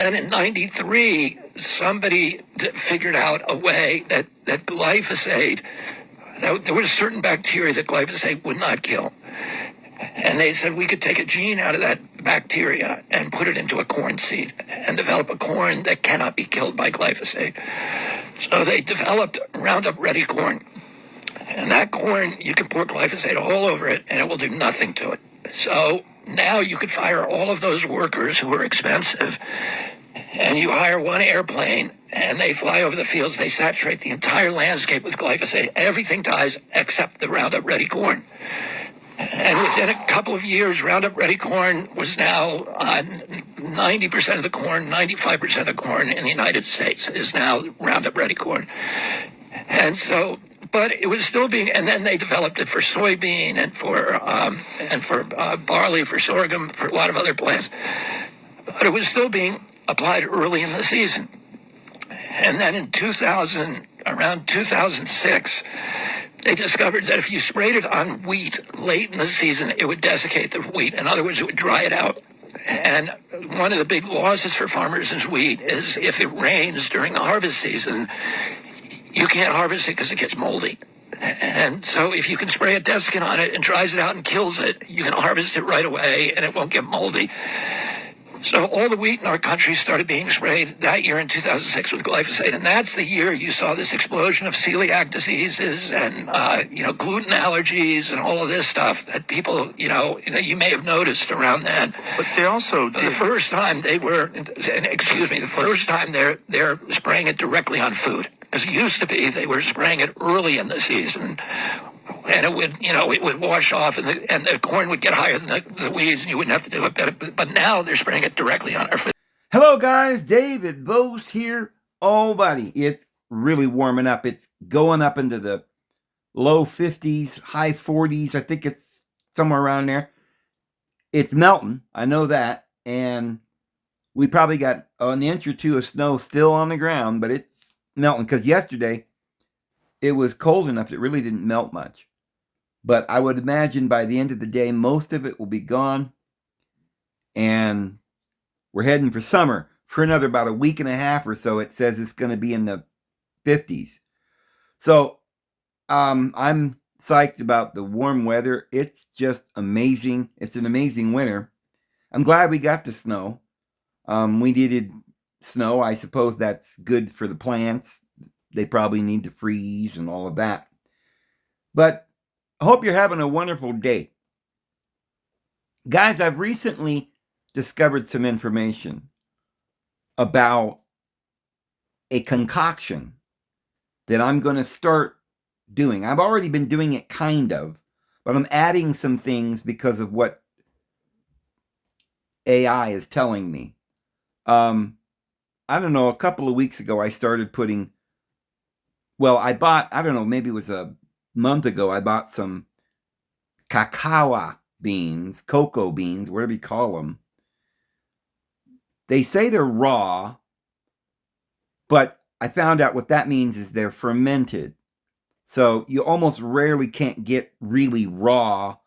And in 93, somebody figured out a way that glyphosate, there was certain bacteria that glyphosate would not kill. And they said we could take a gene out of that bacteria and put it into a corn seed and develop a corn that cannot be killed by glyphosate. So they developed Roundup Ready corn. And that corn, you can pour glyphosate all over it and it will do nothing to it. So now you could fire all of those workers who are expensive, and you hire one airplane and they fly over the fields. They saturate the entire landscape with glyphosate. Everything dies except the Roundup Ready corn. And within a couple of years, Roundup Ready corn was now 90% of the corn, 95% of the corn in the United States is now Roundup Ready corn. And so, but it was still being, and then they developed it for soybean and for barley, for sorghum, for a lot of other plants. But it was still being applied early in the season. And then in around 2006, they discovered that if you sprayed it on wheat late in the season, it would desiccate the wheat. In other words, it would dry it out. And one of the big losses for farmers in wheat is if it rains during the harvest season, you can't harvest it because it gets moldy. And so if you can spray a desiccant on it and dries it out and kills it, you can harvest it right away and it won't get moldy. So all the wheat in our country started being sprayed that year in 2006 with glyphosate. And that's the year you saw this explosion of celiac diseases and, gluten allergies and all of this stuff that people, you may have noticed around then. But they also did. The first time they're spraying it directly on food. Because it used to be they were spraying it early in the season, and it would wash off, and the corn would get higher than the weeds, and you wouldn't have to do it. But now they're spraying it directly on our food. Hello, guys. David Vose here. Oh, buddy, it's really warming up. It's going up into the low 50s, high 40s. I think it's somewhere around there. It's melting. I know that. And we probably got an inch or two of snow still on the ground, but it's melting, because yesterday it was cold enough that it really didn't melt much. But I would imagine by the end of the day, most of it will be gone. And we're heading for summer for another about a week and a half or so. It says it's going to be in the 50s. So I'm psyched about the warm weather. It's just amazing. It's an amazing winter. I'm glad we got the snow. We needed snow. I suppose that's good for the plants. They probably need to freeze and all of that. But I hope you're having a wonderful day. Guys, I've recently discovered some information about a concoction that I'm going to start doing. I've already been doing it kind of, but I'm adding some things because of what AI is telling me. I don't know, a couple of weeks ago, I started putting, maybe it was a month ago, I bought some cocoa beans, whatever you call them. They say they're raw, but I found out what that means is they're fermented. So you almost rarely can't get really raw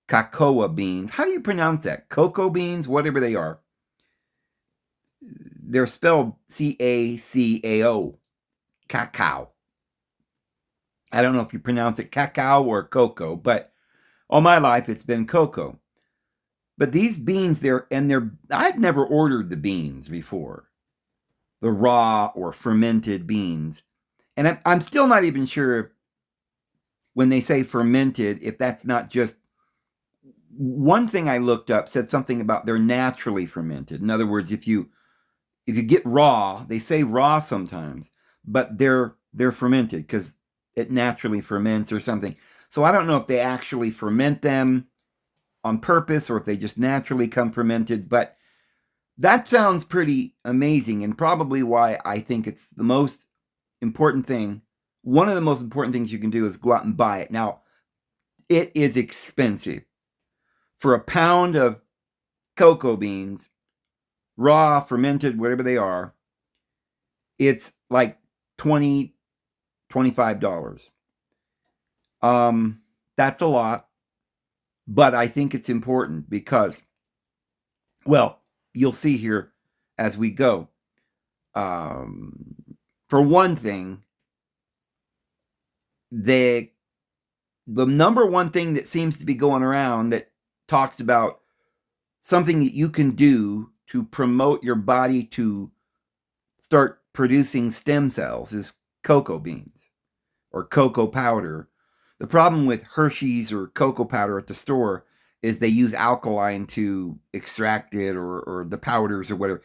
cocoa beans. How do you pronounce that? Cocoa beans, whatever they are. They're spelled C-A-C-A-O, cacao. I don't know if you pronounce it cacao or cocoa, but all my life it's been cocoa. But these beans, I'd never ordered the beans before, the raw or fermented beans. And I'm still not even sure if, when they say fermented, if that's not just, one thing I looked up said something about they're naturally fermented. In other words, if you get raw, they say raw sometimes, but they're fermented because it naturally ferments or something. So I don't know if they actually ferment them on purpose or if they just naturally come fermented, but that sounds pretty amazing, and probably why I think it's the most important thing. One of the most important things you can do is go out and buy it. Now, it is expensive. For a pound of cocoa beans, raw, fermented, whatever they are, it's like $20, $25. That's a lot, but I think it's important because, well, you'll see here as we go. For one thing, the number one thing that seems to be going around that talks about something that you can do to promote your body to start producing stem cells is cocoa beans or cocoa powder. The problem with Hershey's or cocoa powder at the store is they use alkaline to extract it, or the powders or whatever.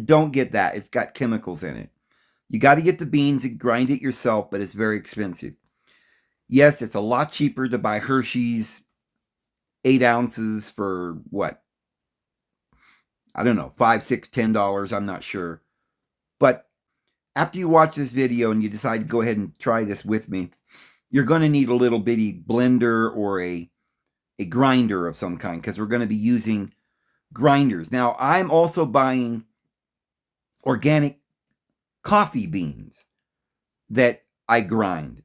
Don't get that. It's got chemicals in it. You got to get the beans and grind it yourself, but it's very expensive. Yes, it's a lot cheaper to buy Hershey's 8 ounces for what? I don't know, $5, $6, $10. I'm not sure. But after you watch this video and you decide to go ahead and try this with me, you're going to need a little bitty blender or a grinder of some kind, because we're going to be using grinders. Now, I'm also buying organic coffee beans that I grind.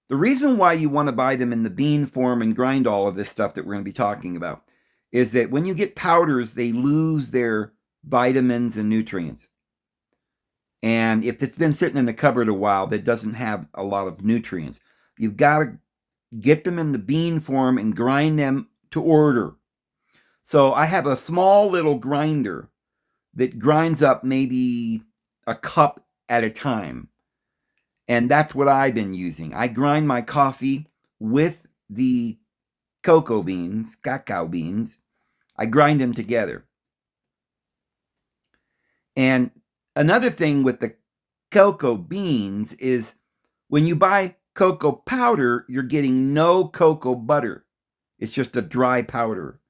The reason why you want to buy them in the bean form and grind all of this stuff that we're going to be talking about is that when you get powders, they lose their vitamins and nutrients. And if it's been sitting in the cupboard a while, that doesn't have a lot of nutrients. You've got to get them in the bean form and grind them to order. So I have a small little grinder that grinds up maybe a cup at a time. And that's what I've been using. I grind my coffee with the cocoa beans, cacao beans. I grind them together. And another thing with the cocoa beans is when you buy cocoa powder, you're getting no cocoa butter. It's just a dry powder.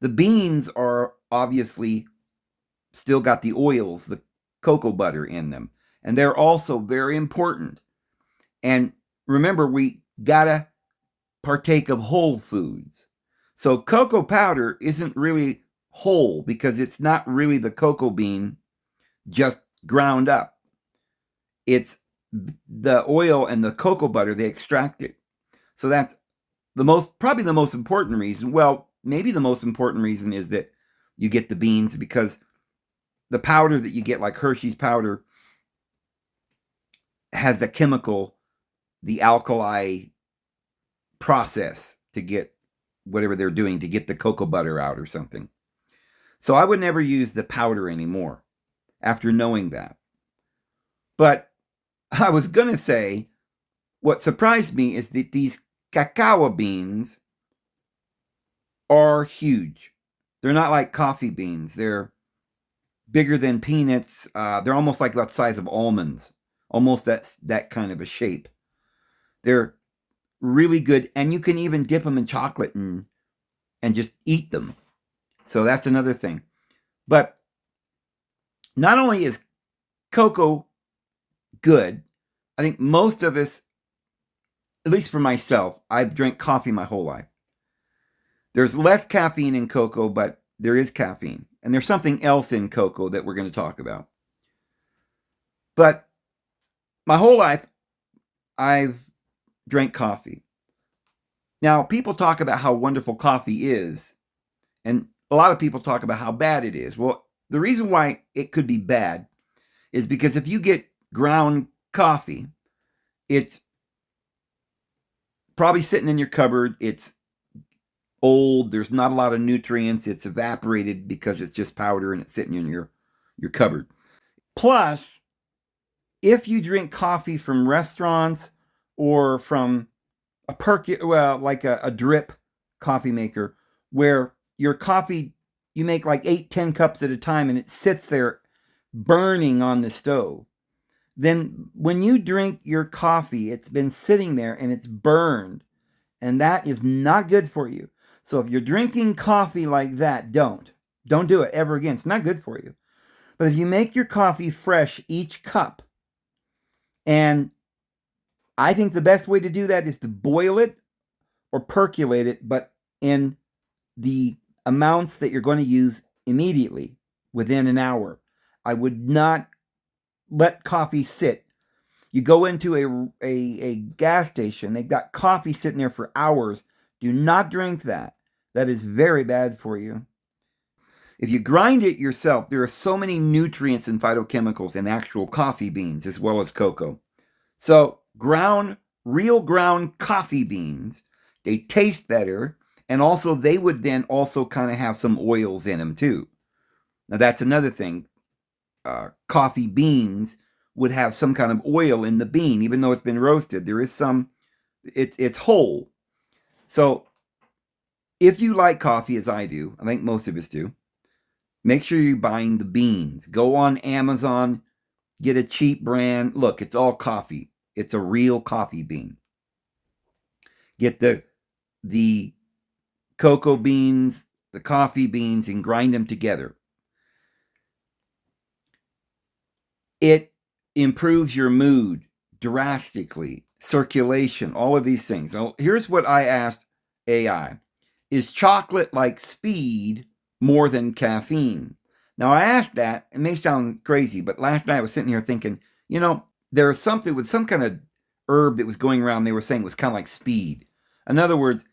The beans are obviously still got the oils, the cocoa butter in them. And they're also very important. And remember, we gotta partake of whole foods. So cocoa powder isn't really whole because it's not really the cocoa bean just ground up. It's the oil and the cocoa butter, they extract it. So that's probably the most important reason. Well, maybe the most important reason is that you get the beans, because the powder that you get, like Hershey's powder, has the chemical, the alkali process to get whatever they're doing to get the cocoa butter out or something. So I would never use the powder anymore after knowing that. But I was going to say, what surprised me is that these cacao beans are huge. They're not like coffee beans. They're bigger than peanuts. They're almost like about the size of almonds. Almost that kind of a shape. They're really good. And you can even dip them in chocolate and just eat them. So that's another thing. But not only is cocoa good, I think most of us, at least for myself, I've drank coffee my whole life. There's less caffeine in cocoa, but there is caffeine. And there's something else in cocoa that we're going to talk about. But my whole life, I've drank coffee. Now, people talk about how wonderful coffee is, and a lot of people talk about how bad it is. Well, the reason why it could be bad is because if you get ground coffee, it's probably sitting in your cupboard. It's old. There's not a lot of nutrients. It's evaporated because it's just powder and it's sitting in your cupboard. Plus, if you drink coffee from restaurants or from like a drip coffee maker, where your coffee, you make like 8-10 cups at a time and it sits there burning on the stove, then when you drink your coffee, it's been sitting there and it's burned, and that is not good for you. So if you're drinking coffee like that, don't do it ever again. It's not good for you. But if you make your coffee fresh each cup, and I think the best way to do that is to boil it or percolate it, but in the amounts that you're going to use immediately within an hour. I would not let coffee sit. You go into a gas station, they've got coffee sitting there for hours. Do not drink that. That is very bad for you. If you grind it yourself, there are so many nutrients and phytochemicals in actual coffee beans as well as cocoa. So real ground coffee beans, they taste better, and also they would then also kind of have some oils in them too. Now that's another thing. Coffee beans would have some kind of oil in the bean, even though it's been roasted. There is some. It's whole. So if you like coffee, as I do, I think most of us do, make sure you're buying the beans. Go on Amazon, get a cheap brand. Look, it's all coffee. It's a real coffee bean. Get the cocoa beans, the coffee beans, and grind them together. It improves your mood drastically, circulation, all of these things. Now, here's what I asked AI. Is chocolate like speed more than caffeine? Now, I asked that. It may sound crazy, but last night I was sitting here thinking, there was something with some kind of herb that was going around. They were saying it was kind of like speed. In other words,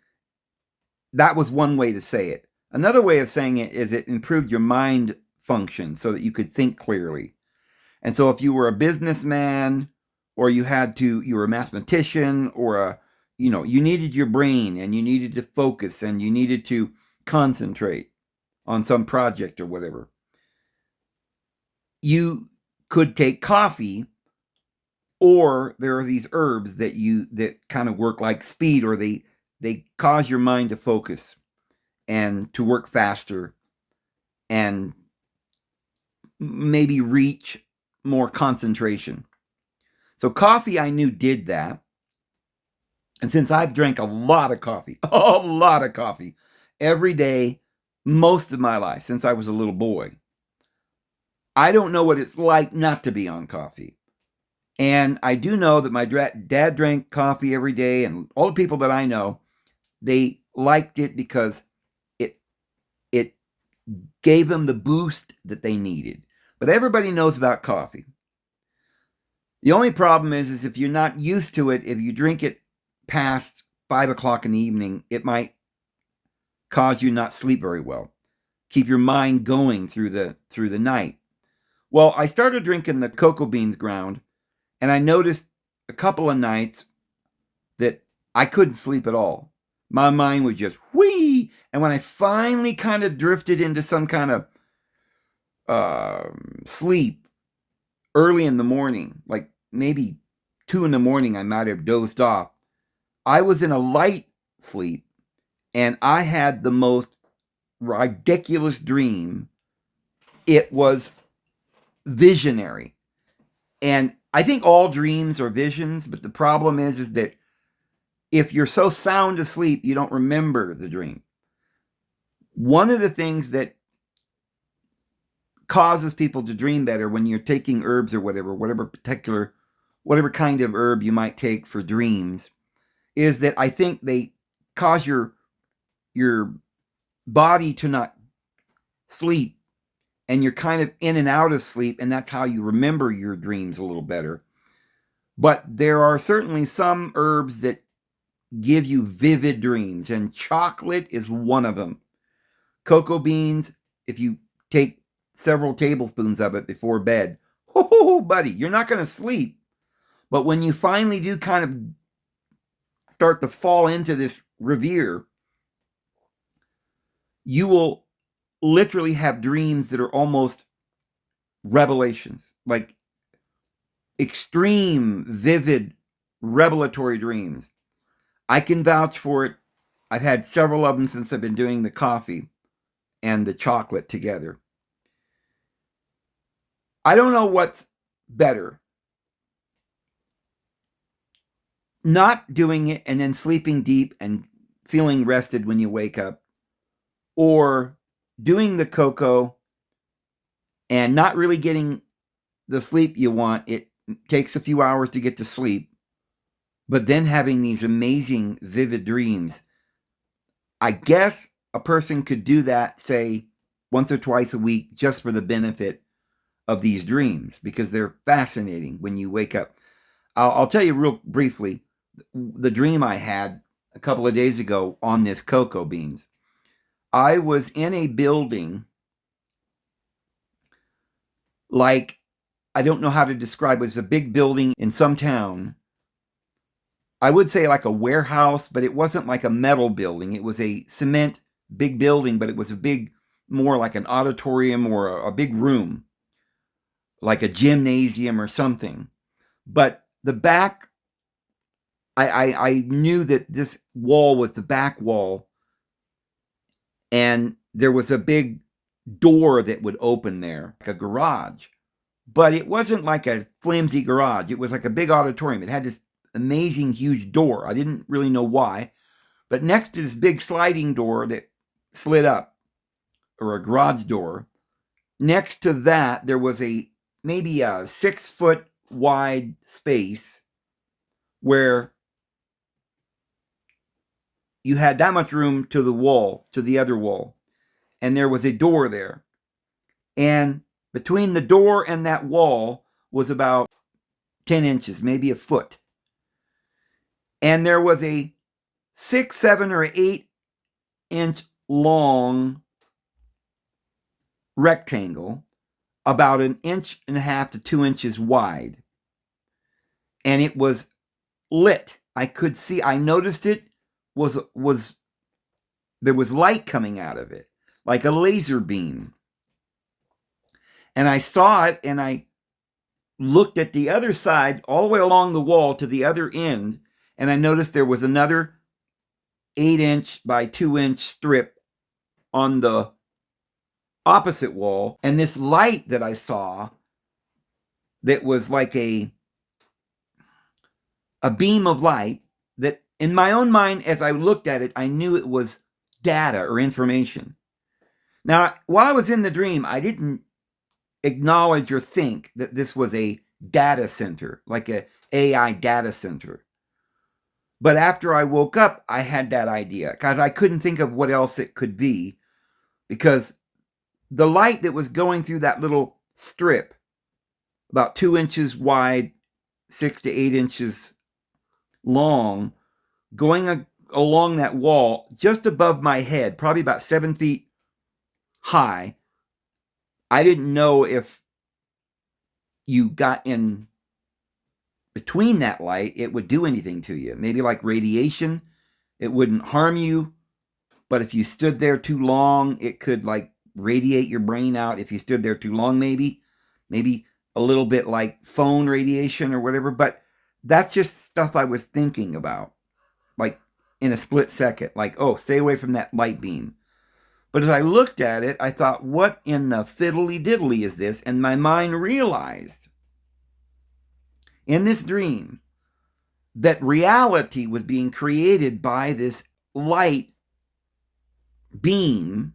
that was one way to say it. Another way of saying it is it improved your mind function so that you could think clearly. And so if you were a businessman or you were a mathematician or you needed your brain and you needed to focus and you needed to concentrate on some project or whatever, you could take coffee, or there are these herbs that kind of work like speed, or they cause your mind to focus and to work faster and maybe reach more concentration. So coffee, I knew, did that. And since I've drank a lot of coffee every day, most of my life, since I was a little boy, I don't know what it's like not to be on coffee. And I do know that my dad drank coffee every day, and all the people that I know, they liked it because it gave them the boost that they needed. But everybody knows about coffee. The only problem is if you're not used to it, if you drink it past 5 o'clock in the evening, it might cause you not sleep very well. Keep your mind going through the night. Well, I started drinking the cocoa beans ground, and I noticed a couple of nights that I couldn't sleep at all. My mind would just whee. And when I finally kind of drifted into some kind of sleep early in the morning, like maybe 2 in the morning, I might have dozed off. I was in a light sleep, and I had the most ridiculous dream. It was visionary. And I think all dreams are visions, but the problem is that if you're so sound asleep, you don't remember the dream. One of the things that causes people to dream better when you're taking herbs or whatever kind of herb you might take for dreams, is that I think they cause your body to not sleep, and you're kind of in and out of sleep, and that's how you remember your dreams a little better. But there are certainly some herbs that give you vivid dreams, and chocolate is one of them. Cocoa beans, if you take several tablespoons of it before bed, oh, buddy, you're not going to sleep. But when you finally do kind of start to fall into this revere, you will literally have dreams that are almost revelations, like extreme, vivid, revelatory dreams. I can vouch for it. I've had several of them since I've been doing the coffee and the chocolate together. I don't know what's better. Not doing it and then sleeping deep and feeling rested when you wake up, or doing the cocoa and not really getting the sleep you want. It takes a few hours to get to sleep, but then having these amazing, vivid dreams. I guess a person could do that, say, once or twice a week just for the benefit of these dreams, because they're fascinating when you wake up. I'll tell you real briefly the dream I had a couple of days ago on this cocoa beans. I was in a building like, I don't know how to describe it. It was a big building in some town. I would say like a warehouse, but it wasn't like a metal building. It was a cement big building, but it was a big, more like an auditorium or a big room, like a gymnasium or something. But the back, I knew that this wall was the back wall, and there was a big door that would open there, like a garage. But it wasn't like a flimsy garage. It was like a big auditorium. It had this amazing huge door. I didn't really know why. But next to this big sliding door that slid up, or a garage door, next to that there was maybe a 6-foot wide space where you had that much room to the wall, to the other wall. And there was a door there. And between the door and that wall was about 10 inches, maybe a foot. And there was a 6, 7, or 8-inch long rectangle, about 1.5 to 2 inches wide. And it was lit. I could see, I noticed it was there was light coming out of it, like a laser beam. And I saw it, and I looked at the other side, all the way along the wall to the other end, and I noticed there was another 8-inch by 2-inch strip on the opposite wall. And this light that I saw, that was like a beam of light, that in my own mind, as I looked at it, I knew it was data or information. Now, while I was in the dream, I didn't acknowledge or think that this was a data center, like a AI data center. But after I woke up, I had that idea, because I couldn't think of what else it could be, because the light that was going through that little strip, about 2 inches wide, 6 to 8 inches long, going along that wall just above my head, probably about 7 feet high. I didn't know if you got in between that light, it would do anything to you. Maybe like radiation, it wouldn't harm you. But if you stood there too long, it could like radiate your brain out. If you stood there too long, maybe a little bit like phone radiation or whatever. But that's just stuff I was thinking about, like in a split second, like, oh, stay away from that light beam. But as I looked at it, I thought, what in the fiddly diddly is this? And my mind realized in this dream that reality was being created by this light beam,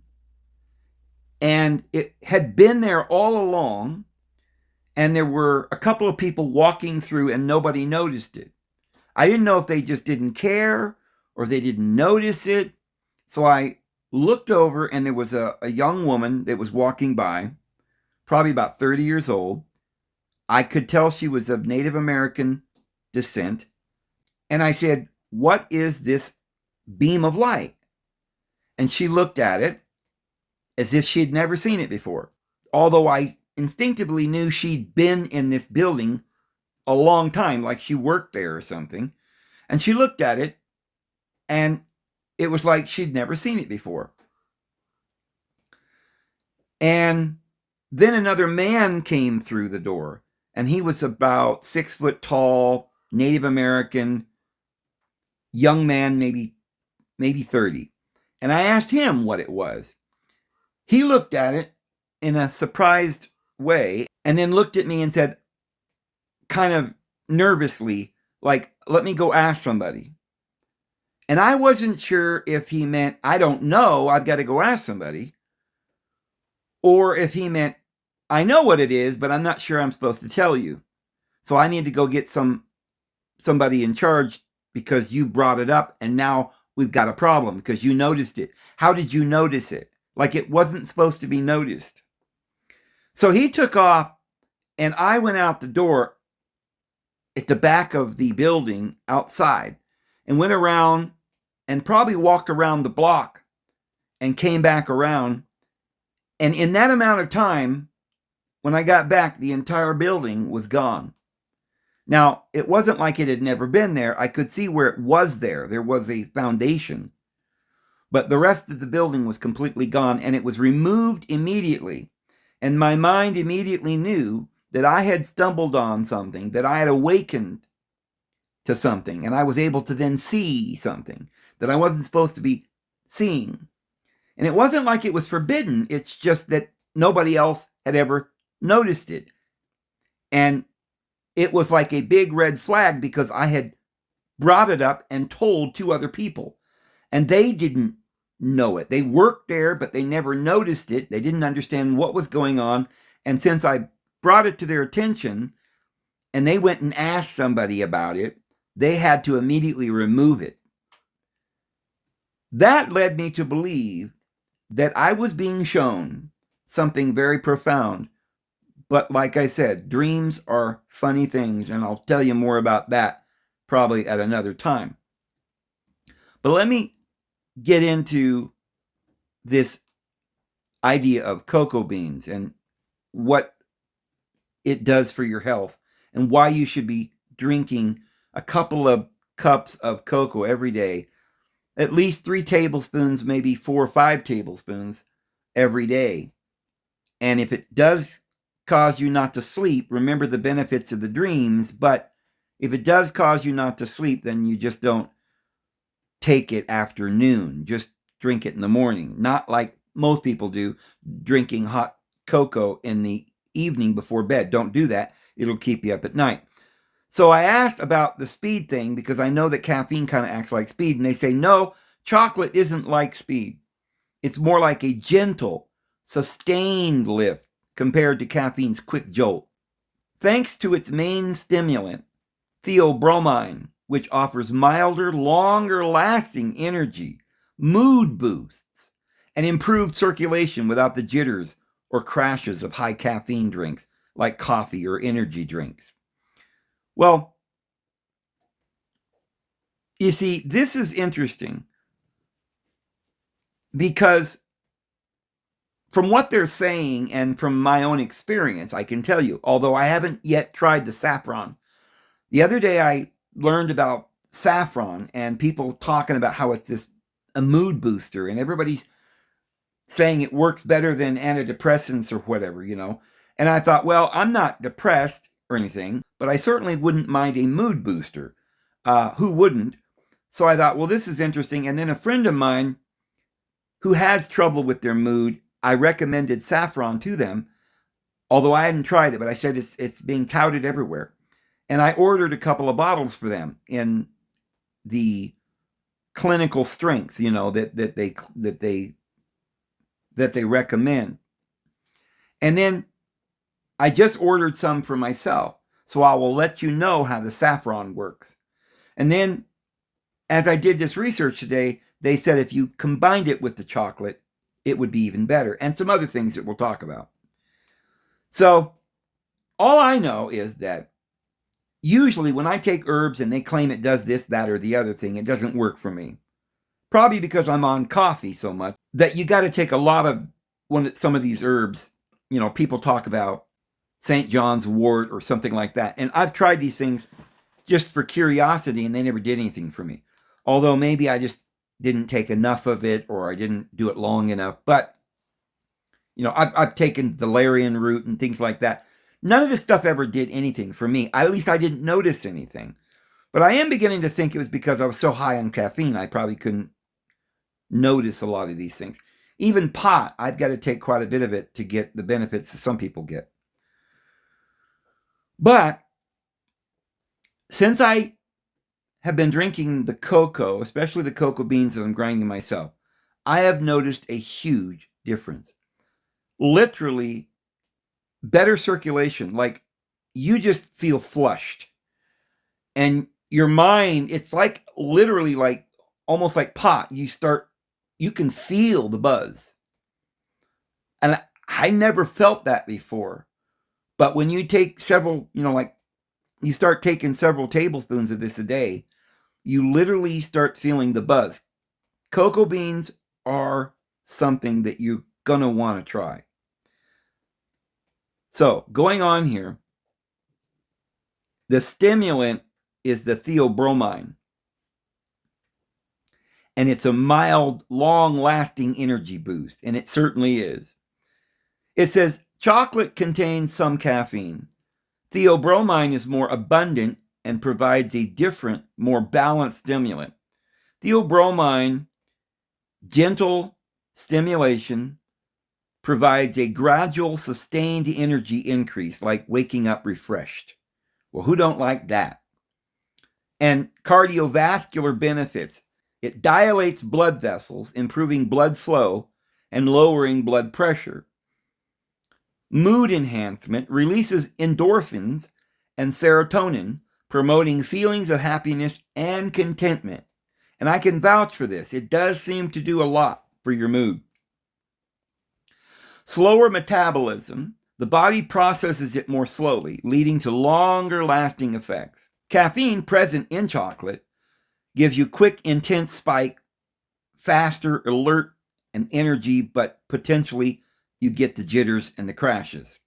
and it had been there all along, and there were a couple of people walking through and nobody noticed it. I didn't know if they just didn't care or they didn't notice it. So I looked over, and there was a young woman that was walking by, probably about 30 years old. I could tell she was of Native American descent. And I said, "What is this beam of light?" And she looked at it as if she had never seen it before. Although I instinctively knew she'd been in this building a long time, like she worked there or something. And she looked at it, and it was like she'd never seen it before. And then another man came through the door, and he was about 6 foot tall, Native American, young man, maybe 30. And I asked him what it was. He looked at it in a surprised way, and then looked at me and said, kind of nervously, like, "Let me go ask somebody." And I wasn't sure if he meant, "I don't know, I've got to go ask somebody," or if he meant, "I know what it is, but I'm not sure I'm supposed to tell you. So I need to go get somebody in charge, because you brought it up, and now we've got a problem because you noticed it. How did you notice it? Like it wasn't supposed to be noticed." So he took off, and I went out the door at the back of the building outside, and went around and probably walked around the block and came back around. And in that amount of time, when I got back, the entire building was gone. Now, it wasn't like it had never been there. I could see where it was there. There was a foundation. But the rest of the building was completely gone, and it was removed immediately. And my mind immediately knew that I had stumbled on something, that I had awakened to something, and I was able to then see something that I wasn't supposed to be seeing. And it wasn't like it was forbidden, it's just that nobody else had ever noticed it. And it was like a big red flag because I had brought it up and told two other people, and they didn't know it. They worked there, but they never noticed it. They didn't understand what was going on. And since I brought it to their attention and they went and asked somebody about it, they had to immediately remove it. That led me to believe that I was being shown something very profound. But like I said, dreams are funny things, and I'll tell you more about that probably at another time. But let me get into this idea of cocoa beans and what it does for your health and why you should be drinking a couple of cups of cocoa every day, at least 3 tablespoons, maybe 4 or 5 tablespoons every day. And if it does cause you not to sleep, remember the benefits of the dreams. But if it does cause you not to sleep, then you just don't take it after noon. Just drink it in the morning. Not like most people do, drinking hot cocoa in the evening before bed. Don't do that. It'll keep you up at night. So I asked about the speed thing because I know that caffeine kind of acts like speed. And they say, no, chocolate isn't like speed. It's more like a gentle, sustained lift compared to caffeine's quick jolt. Thanks to its main stimulant, theobromine, which offers milder, longer-lasting energy, mood boosts, and improved circulation without the jitters or crashes of high caffeine drinks like coffee or energy drinks. Well, you see, this is interesting because from what they're saying and from my own experience, I can tell you, although I haven't yet tried the saffron, the other day I learned about saffron and people talking about how it's a mood booster, and everybody's saying it works better than antidepressants or whatever, you know. And I thought, well, I'm not depressed or anything, but I certainly wouldn't mind a mood booster. Who wouldn't? So I thought, well, this is interesting. And then a friend of mine who has trouble with their mood, I recommended saffron to them, although I hadn't tried it, but I said it's being touted everywhere. And I ordered a couple of bottles for them in the clinical strength, you know, that they recommend. And then I just ordered some for myself. So I will let you know how the saffron works. And then as I did this research today, they said if you combined it with the chocolate, it would be even better. And some other things that we'll talk about. So all I know is that usually when I take herbs and they claim it does this, that, or the other thing, it doesn't work for me. Probably because I'm on coffee so much that you got to take a lot of some of these herbs. You know, people talk about St. John's wort or something like that. And I've tried these things just for curiosity and they never did anything for me. Although maybe I just didn't take enough of it or I didn't do it long enough. But, you know, I've taken valerian root and things like that. None of this stuff ever did anything for me. At least I didn't notice anything. But I am beginning to think it was because I was so high on caffeine, I probably couldn't notice a lot of these things. Even pot, I've got to take quite a bit of it to get the benefits that some people get. But since I have been drinking the cocoa, especially the cocoa beans that I'm grinding myself, I have noticed a huge difference. Literally better circulation. Like you just feel flushed. And your mind, it's like literally like almost like pot. You can feel the buzz. And I never felt that before. But when you take several, you know, like you start taking several tablespoons of this a day, you literally start feeling the buzz. Cocoa beans are something that you're going to want to try. So, going on here, the stimulant is the theobromine, and it's a mild, long-lasting energy boost, and it certainly is. It says chocolate contains some caffeine. Theobromine is more abundant and provides a different, more balanced stimulant. Theobromine, gentle stimulation, provides a gradual, sustained energy increase, like waking up refreshed. Well, who don't like that? And cardiovascular benefits. It dilates blood vessels, improving blood flow and lowering blood pressure. Mood enhancement releases endorphins and serotonin, promoting feelings of happiness and contentment. And I can vouch for this. It does seem to do a lot for your mood. Slower metabolism. The body processes it more slowly, leading to longer lasting effects. Caffeine present in chocolate gives you quick, intense spike, faster, alert, and energy, but potentially you get the jitters and the crashes.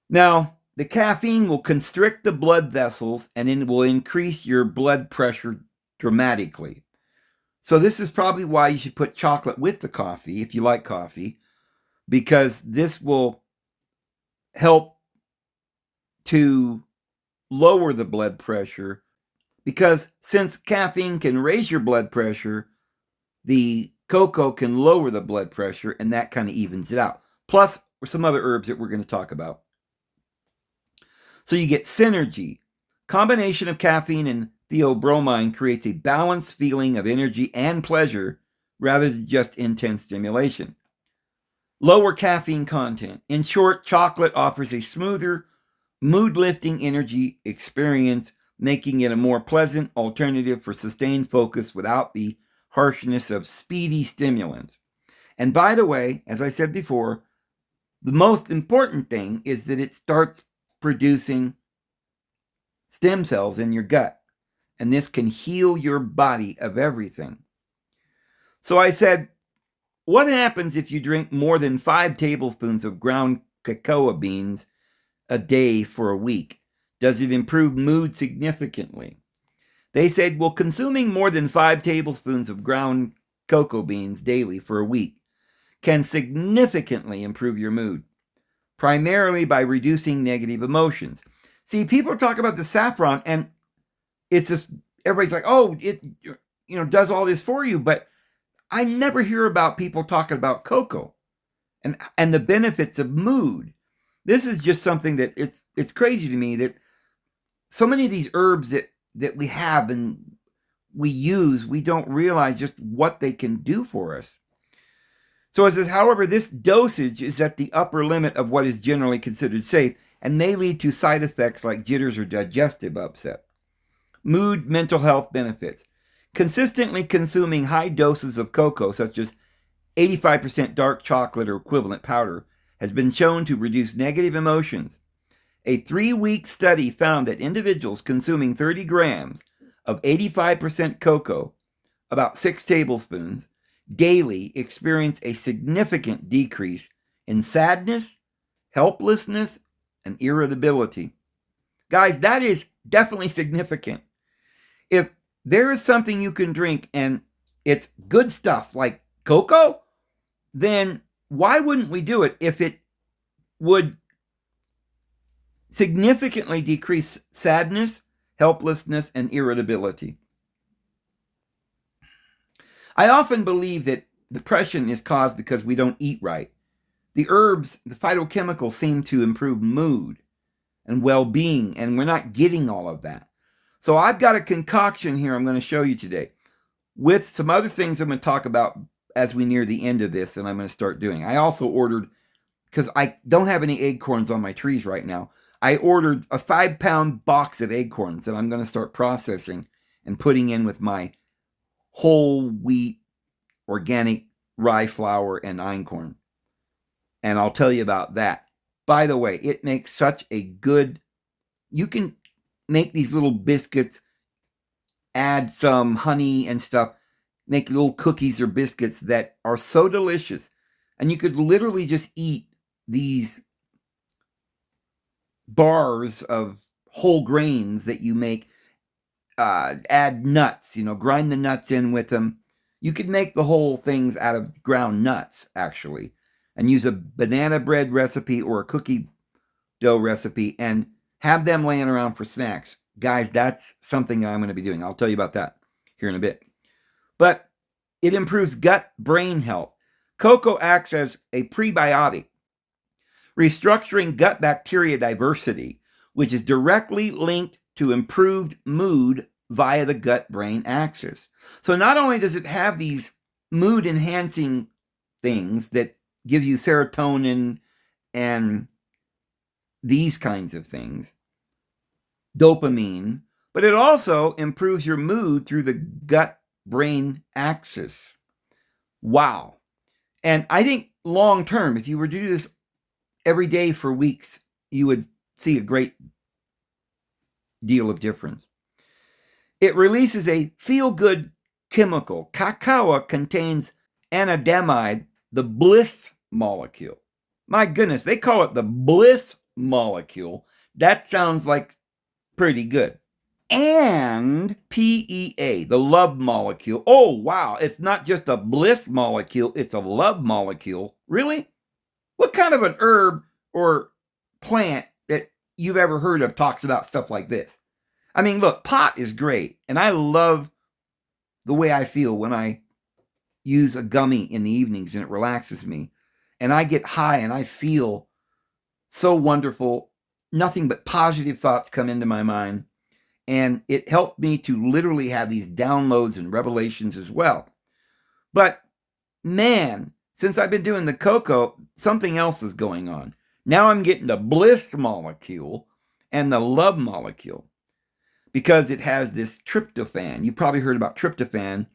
Now, the caffeine will constrict the blood vessels and it will increase your blood pressure dramatically. So this is probably why you should put chocolate with the coffee if you like coffee, because this will help to lower the blood pressure. Because since caffeine can raise your blood pressure, the cocoa can lower the blood pressure, and that kind of evens it out. Plus, some other herbs that we're going to talk about. So you get synergy. Combination of caffeine and theobromine creates a balanced feeling of energy and pleasure rather than just intense stimulation. Lower caffeine content. In short, chocolate offers a smoother, mood-lifting energy experience, making it a more pleasant alternative for sustained focus without the harshness of speedy stimulants. And by the way, as I said before, the most important thing is that it starts producing stem cells in your gut, and this can heal your body of everything. So I said, what happens if you drink more than 5 tablespoons of ground cacao beans a day for a week? Does it improve mood significantly? They said, well, consuming more than 5 tablespoons of ground cocoa beans daily for a week can significantly improve your mood, primarily by reducing negative emotions. See, people talk about the saffron, and it's just, everybody's like, oh, it does all this for you, but I never hear about people talking about cocoa and the benefits of mood. This is just something that it's crazy to me that so many of these herbs that we have and we use, we don't realize just what they can do for us. So it says, however, this dosage is at the upper limit of what is generally considered safe and may lead to side effects like jitters or digestive upset. Mood, mental health benefits. Consistently consuming high doses of cocoa, such as 85% dark chocolate or equivalent powder, has been shown to reduce negative emotions. A 3-week study found that individuals consuming 30 grams of 85% cocoa, about 6 tablespoons, daily experienced a significant decrease in sadness, helplessness, and irritability. Guys, that is definitely significant. If there is something you can drink and it's good stuff like cocoa, then why wouldn't we do it if it would significantly decrease sadness, helplessness, and irritability? I often believe that depression is caused because we don't eat right. The herbs, the phytochemicals seem to improve mood and well-being, and we're not getting all of that. So I've got a concoction here I'm going to show you today with some other things I'm going to talk about as we near the end of this, and I'm going to start doing. I also ordered, because I don't have any acorns on my trees right now, I ordered a 5-pound box of acorns that I'm going to start processing and putting in with my whole wheat, organic rye flour, and einkorn. And I'll tell you about that. By the way, it makes such a good, you can make these little biscuits, add some honey and stuff, make little cookies or biscuits that are so delicious. And you could literally just eat these bars of whole grains that you make. Add nuts, grind the nuts in with them. You could make the whole things out of ground nuts, actually, and use a banana bread recipe or a cookie dough recipe and have them laying around for snacks. Guys, that's something I'm going to be doing. I'll tell you about that here in a bit. But it improves gut brain health. Cocoa acts as a prebiotic, restructuring gut bacteria diversity, which is directly linked to improved mood via the gut brain axis. So not only does it have these mood enhancing things that give you serotonin and these kinds of things, dopamine, but it also improves your mood through the gut brain axis. Wow. And I think long term, if you were to do this every day for weeks, you would see a great deal of difference. It releases a feel-good chemical. Cacao contains anandamide, the bliss molecule. My goodness, they call it the bliss molecule. That sounds like pretty good. And PEA, the love molecule. Oh, wow, it's not just a bliss molecule, it's a love molecule. Really? What kind of an herb or plant that you've ever heard of talks about stuff like this? I mean, look, pot is great, and I love the way I feel when I use a gummy in the evenings and it relaxes me. And I get high and I feel so wonderful. Nothing but positive thoughts come into my mind. And it helped me to literally have these downloads and revelations as well. But man, since I've been doing the cocoa, something else is going on. Now I'm getting the bliss molecule and the love molecule because it has this tryptophan. You probably heard about tryptophan.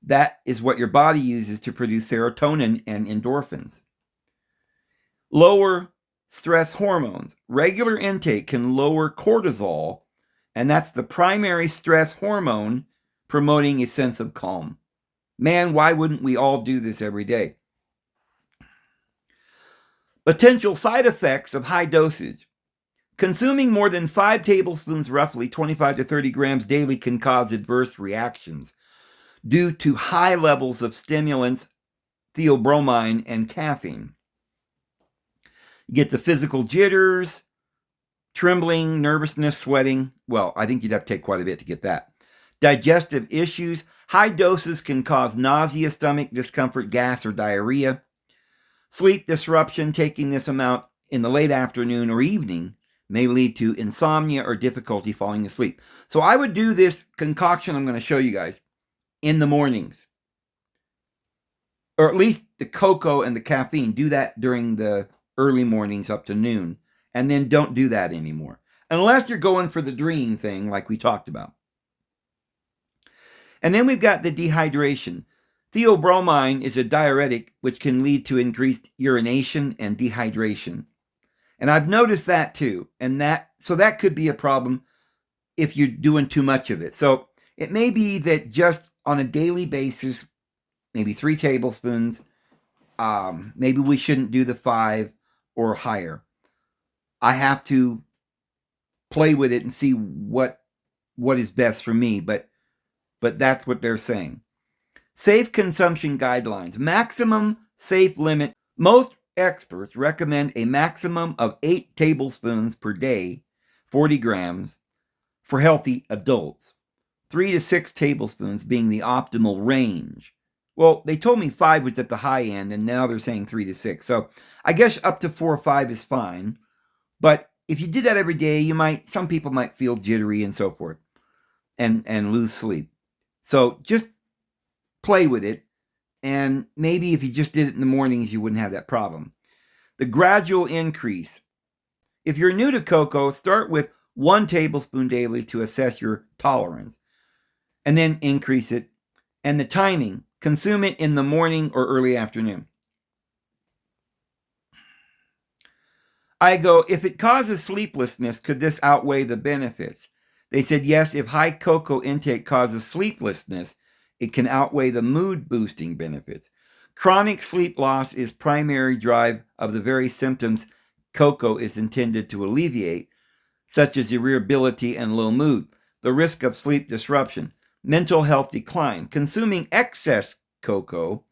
That is what your body uses to produce serotonin and endorphins. Lower stress hormones. Regular intake can lower cortisol, and that's the primary stress hormone promoting a sense of calm. Man, why wouldn't we all do this every day? Potential side effects of high dosage. Consuming more than 5 tablespoons, roughly 25 to 30 grams daily, can cause adverse reactions due to high levels of stimulants, theobromine, and caffeine. You get the physical jitters, trembling, nervousness, sweating. Well, I think you'd have to take quite a bit to get that. Digestive issues. High doses can cause nausea, stomach discomfort, gas, or diarrhea. Sleep disruption. Taking this amount in the late afternoon or evening may lead to insomnia or difficulty falling asleep. So I would do this concoction I'm going to show you guys in the mornings. Or at least the cocoa and the caffeine. Do that during the early mornings up to noon. And then don't do that anymore. Unless you're going for the dream thing like we talked about. And then we've got the dehydration. Theobromine is a diuretic which can lead to increased urination and dehydration. And I've noticed that too. And that could be a problem if you're doing too much of it. So it may be that just on a daily basis, maybe 3 tablespoons, maybe we shouldn't do the 5 or higher. I have to play with it and see what is best for me, but that's what they're saying. Safe consumption guidelines. Maximum safe limit. Most experts recommend a maximum of 8 tablespoons per day, 40 grams, for healthy adults. 3 to 6 tablespoons being the optimal range. Well, they told me 5 was at the high end, and now they're saying 3 to 6. So I guess up to 4 or 5 is fine. But if you did that every day, some people might feel jittery and so forth and lose sleep. So just play with it. And maybe if you just did it in the mornings, you wouldn't have that problem. The gradual increase. If you're new to cocoa, start with 1 tablespoon daily to assess your tolerance. And then increase it. And the timing. Consume it in the morning or early afternoon. I go, if it causes sleeplessness, could this outweigh the benefits? They said, yes, if high cocoa intake causes sleeplessness, it can outweigh the mood-boosting benefits. Chronic sleep loss is primary drive of the very symptoms cocoa is intended to alleviate, such as irritability and low mood, the risk of sleep disruption, mental health decline. Consuming excess cocoa,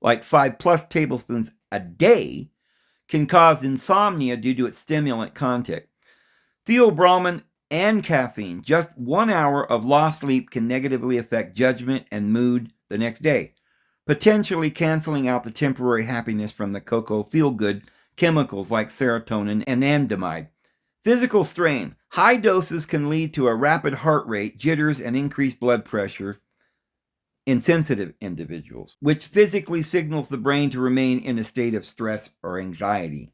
like 5+ tablespoons a day, can cause insomnia due to its stimulant content. Theobromine and caffeine, just 1 hour of lost sleep can negatively affect judgment and mood the next day, potentially canceling out the temporary happiness from the cocoa feel-good chemicals like serotonin and anandamide. Physical strain. High doses can lead to a rapid heart rate, jitters, and increased blood pressure in sensitive individuals, which physically signals the brain to remain in a state of stress or anxiety.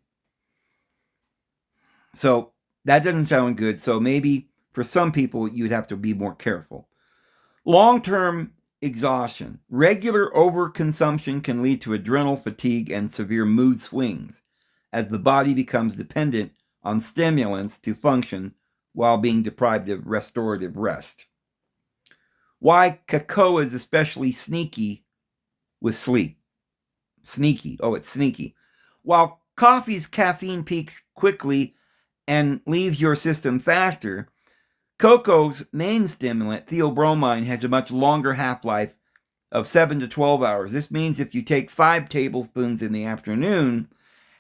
So that doesn't sound good. So maybe for some people, you'd have to be more careful. Long-term exhaustion. Regular overconsumption can lead to adrenal fatigue and severe mood swings as the body becomes dependent on stimulants to function while being deprived of restorative rest. Why cacao is especially sneaky with sleep. Sneaky. Oh, it's sneaky. While coffee's caffeine peaks quickly and leaves your system faster, cocoa's main stimulant, theobromine, has a much longer half-life of 7 to 12 hours. This means if you take 5 tablespoons in the afternoon,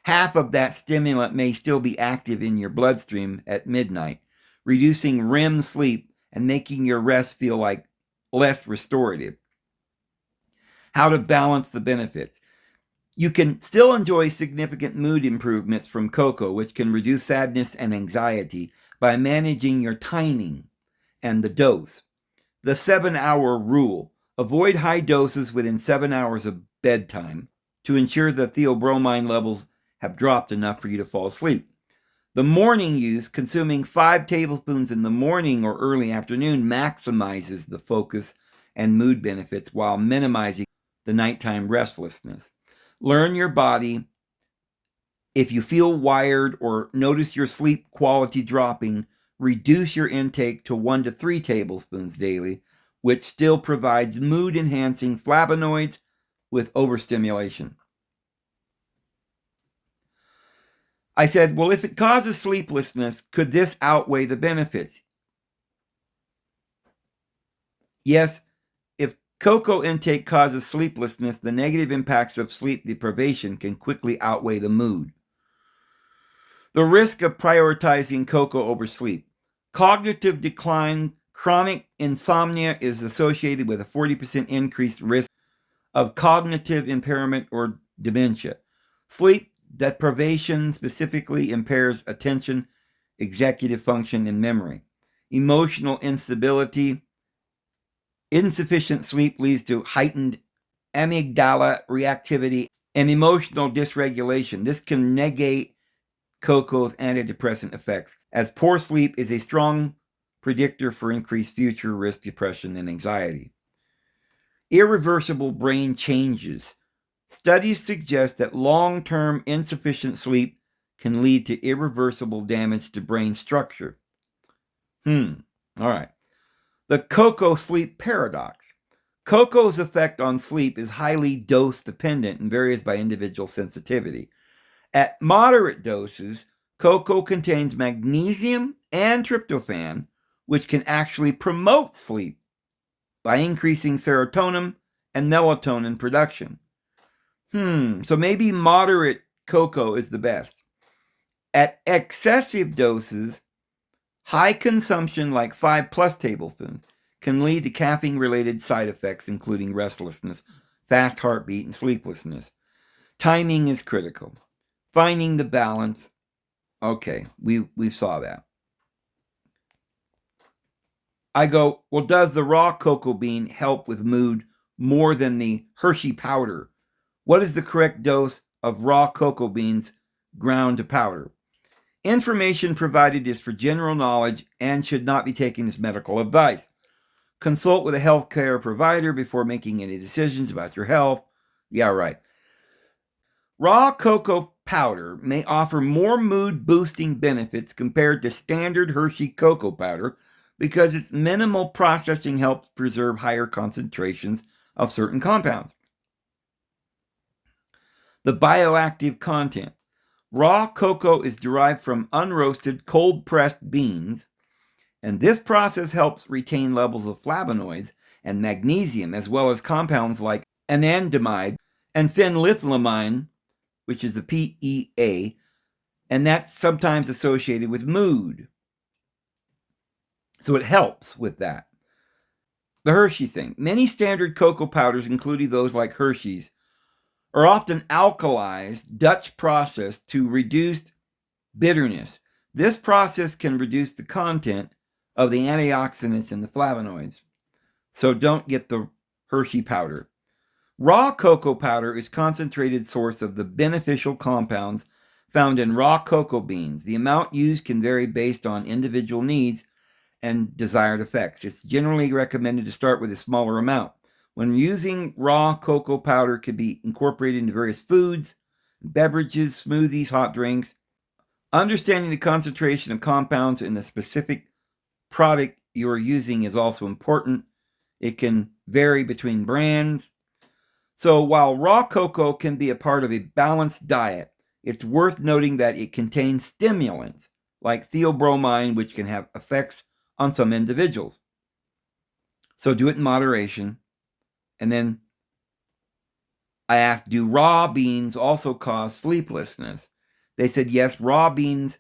half of that stimulant may still be active in your bloodstream at midnight, reducing REM sleep and making your rest feel like less restorative. How to balance the benefits. You can still enjoy significant mood improvements from cocoa, which can reduce sadness and anxiety by managing your timing and the dose. The 7-hour rule. Avoid high doses within 7 hours of bedtime to ensure that theobromine levels have dropped enough for you to fall asleep. The morning use, consuming 5 tablespoons in the morning or early afternoon, maximizes the focus and mood benefits while minimizing the nighttime restlessness. Learn your body. If you feel wired or notice your sleep quality dropping, reduce your intake to 1 to 3 tablespoons daily, which still provides mood-enhancing flavonoids with overstimulation. I said, well, if it causes sleeplessness, could this outweigh the benefits? Yes, if cocoa intake causes sleeplessness, the negative impacts of sleep deprivation can quickly outweigh the mood. The risk of prioritizing cocoa over sleep. Cognitive decline, chronic insomnia is associated with a 40% increased risk of cognitive impairment or dementia. Sleep deprivation specifically impairs attention, executive function, and memory. Emotional instability. Insufficient sleep leads to heightened amygdala reactivity and emotional dysregulation. This can negate cocoa's antidepressant effects, as poor sleep is a strong predictor for increased future risk, depression, and anxiety. Irreversible brain changes. Studies suggest that long-term insufficient sleep can lead to irreversible damage to brain structure. All right. The cocoa sleep paradox. Cocoa's effect on sleep is highly dose-dependent and varies by individual sensitivity. At moderate doses, cocoa contains magnesium and tryptophan, which can actually promote sleep by increasing serotonin and melatonin production. So maybe moderate cocoa is the best. At excessive doses, high consumption like 5+ tablespoons can lead to caffeine-related side effects, including restlessness, fast heartbeat, and sleeplessness. Timing is critical. Finding the balance. Okay, we saw that. I go, well, does the raw cocoa bean help with mood more than the Hershey powder? What is the correct dose of raw cocoa beans ground to powder? Information provided is for general knowledge and should not be taken as medical advice. Consult with a healthcare provider before making any decisions about your health. Yeah, right. Raw cocoa powder may offer more mood-boosting benefits compared to standard Hershey cocoa powder because its minimal processing helps preserve higher concentrations of certain compounds. The bioactive content. Raw cocoa is derived from unroasted, cold-pressed beans, and this process helps retain levels of flavonoids and magnesium, as well as compounds like anandamide and phenethylamine, which is the PEA, and that's sometimes associated with mood. So it helps with that. The Hershey thing. Many standard cocoa powders, including those like Hershey's, are often alkalized, Dutch processed to reduce bitterness. This process can reduce the content of the antioxidants and the flavonoids. So don't get the Hershey powder. Raw cocoa powder is a concentrated source of the beneficial compounds found in raw cocoa beans. The amount used can vary based on individual needs and desired effects. It's generally recommended to start with a smaller amount. When using raw cocoa powder, it can be incorporated into various foods, beverages, smoothies, hot drinks. Understanding the concentration of compounds in the specific product you are using is also important. It can vary between brands. So while raw cocoa can be a part of a balanced diet, it's worth noting that it contains stimulants like theobromine, which can have effects on some individuals. So do it in moderation. And then I asked, do raw beans also cause sleeplessness? They said, yes, raw beans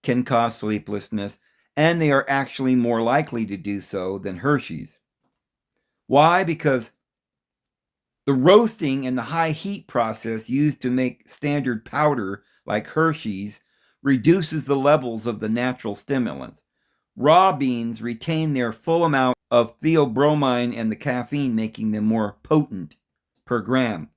can cause sleeplessness, and they are actually more likely to do so than Hershey's. Why? Because the roasting and the high heat process used to make standard powder like Hershey's reduces the levels of the natural stimulants. Raw beans retain their full amount of theobromine and the caffeine, making them more potent per gram.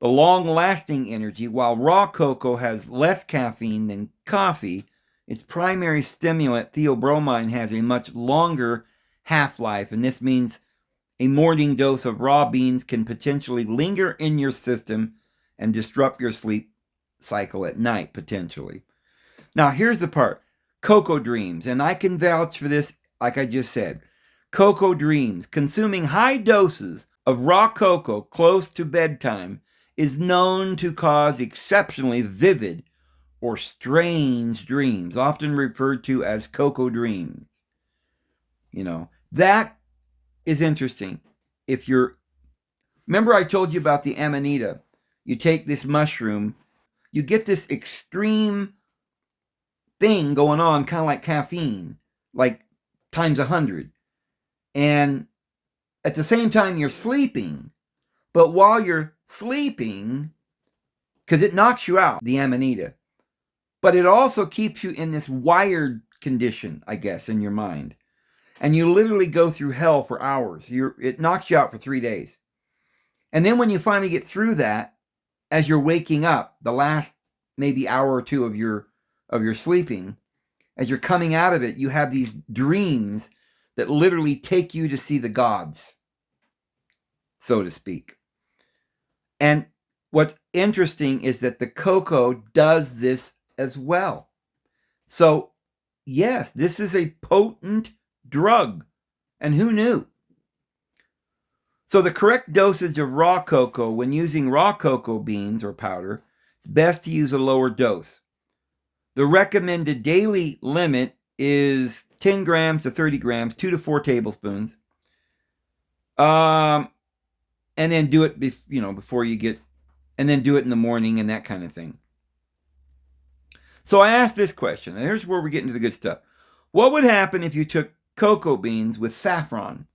The long-lasting energy, while raw cocoa has less caffeine than coffee, its primary stimulant, theobromine, has a much longer half-life, and this means a morning dose of raw beans can potentially linger in your system and disrupt your sleep cycle at night, potentially. Now, here's the part. Cocoa dreams, and I can vouch for this, like I just said. Cocoa dreams. Consuming high doses of raw cocoa close to bedtime is known to cause exceptionally vivid or strange dreams, often referred to as cocoa dreams. That is interesting. Remember I told you about the amanita. You take this mushroom, you get this extreme thing going on, kind of like caffeine, like times 100. And at the same time, you're sleeping. But while you're sleeping, because it knocks you out, the amanita, but it also keeps you in this wired condition, I guess, in your mind. And you literally go through hell for hours. It knocks you out for 3 days. And then when you finally get through that, as you're waking up, the last maybe hour or two of your sleeping, as you're coming out of it, you have these dreams that literally take you to see the gods, so to speak. And what's interesting is that the cocoa does this as well. So, yes, this is a potent drug. And who knew? So the correct dosage of raw cocoa, when using raw cocoa beans or powder, it's best to use a lower dose. The recommended daily limit is 10 grams to 30 grams, 2 to 4 tablespoons. And then do it before you get, and then do it in the morning and that kind of thing. So I asked this question, and here's where we're getting to the good stuff. What would happen if you took cocoa beans with saffron?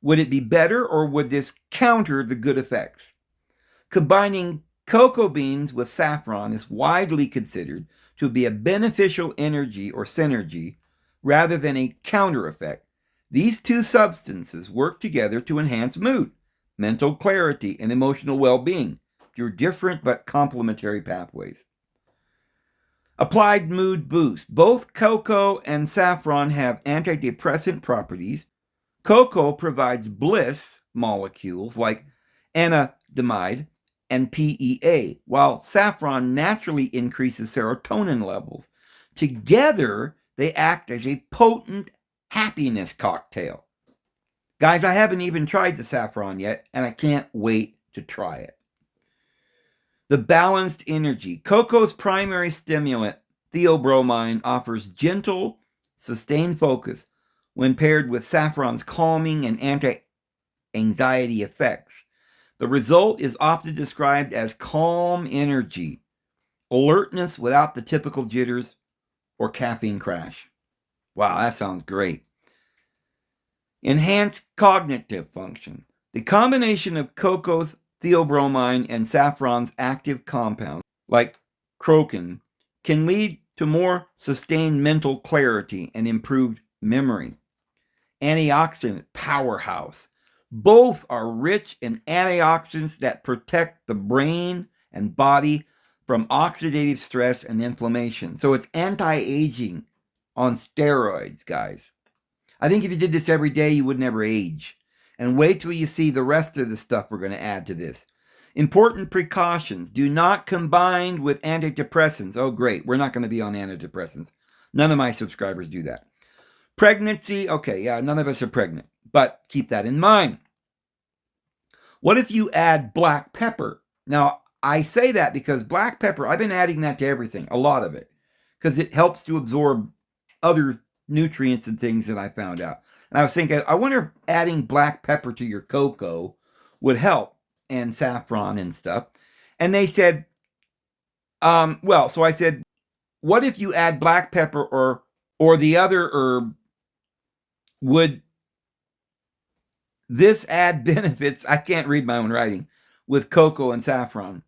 Would it be better, or would this counter the good effects? Combining cocoa beans with saffron is widely considered to be a beneficial energy or synergy rather than a counter effect. These two substances work together to enhance mood, mental clarity, and emotional well-being through different but complementary pathways. Applied mood boost. Both cocoa and saffron have antidepressant properties. Cocoa provides bliss molecules like anandamide and PEA, while saffron naturally increases serotonin levels. Together, they act as a potent happiness cocktail. Guys, I haven't even tried the saffron yet, and I can't wait to try it. The balanced energy. Cocoa's primary stimulant, theobromine, offers gentle, sustained focus when paired with saffron's calming and anti-anxiety effects. The result is often described as calm energy, alertness without the typical jitters or caffeine crash. Wow, that sounds great. Enhanced cognitive function. The combination of cocoa's theobromine and saffron's active compounds, like crocan, can lead to more sustained mental clarity and improved memory. Antioxidant powerhouse. Both are rich in antioxidants that protect the brain and body from oxidative stress and inflammation. So it's anti-aging on steroids, guys. I think if you did this every day, you would never age. And wait till you see the rest of the stuff we're going to add to this. Important precautions. Do not combine with antidepressants. Oh, great. We're not going to be on antidepressants. None of my subscribers do that. Pregnancy. Okay, yeah, none of us are pregnant. But keep that in mind. What if you add black pepper? Now, I say that because black pepper, I've been adding that to everything, a lot of it, because it helps to absorb other nutrients and things that I found out. And I was thinking, I wonder if adding black pepper to your cocoa would help, and saffron and stuff. And they said, so I said, what if you add black pepper or the other herb? Would this add benefits? I can't read my own writing with cocoa and saffron.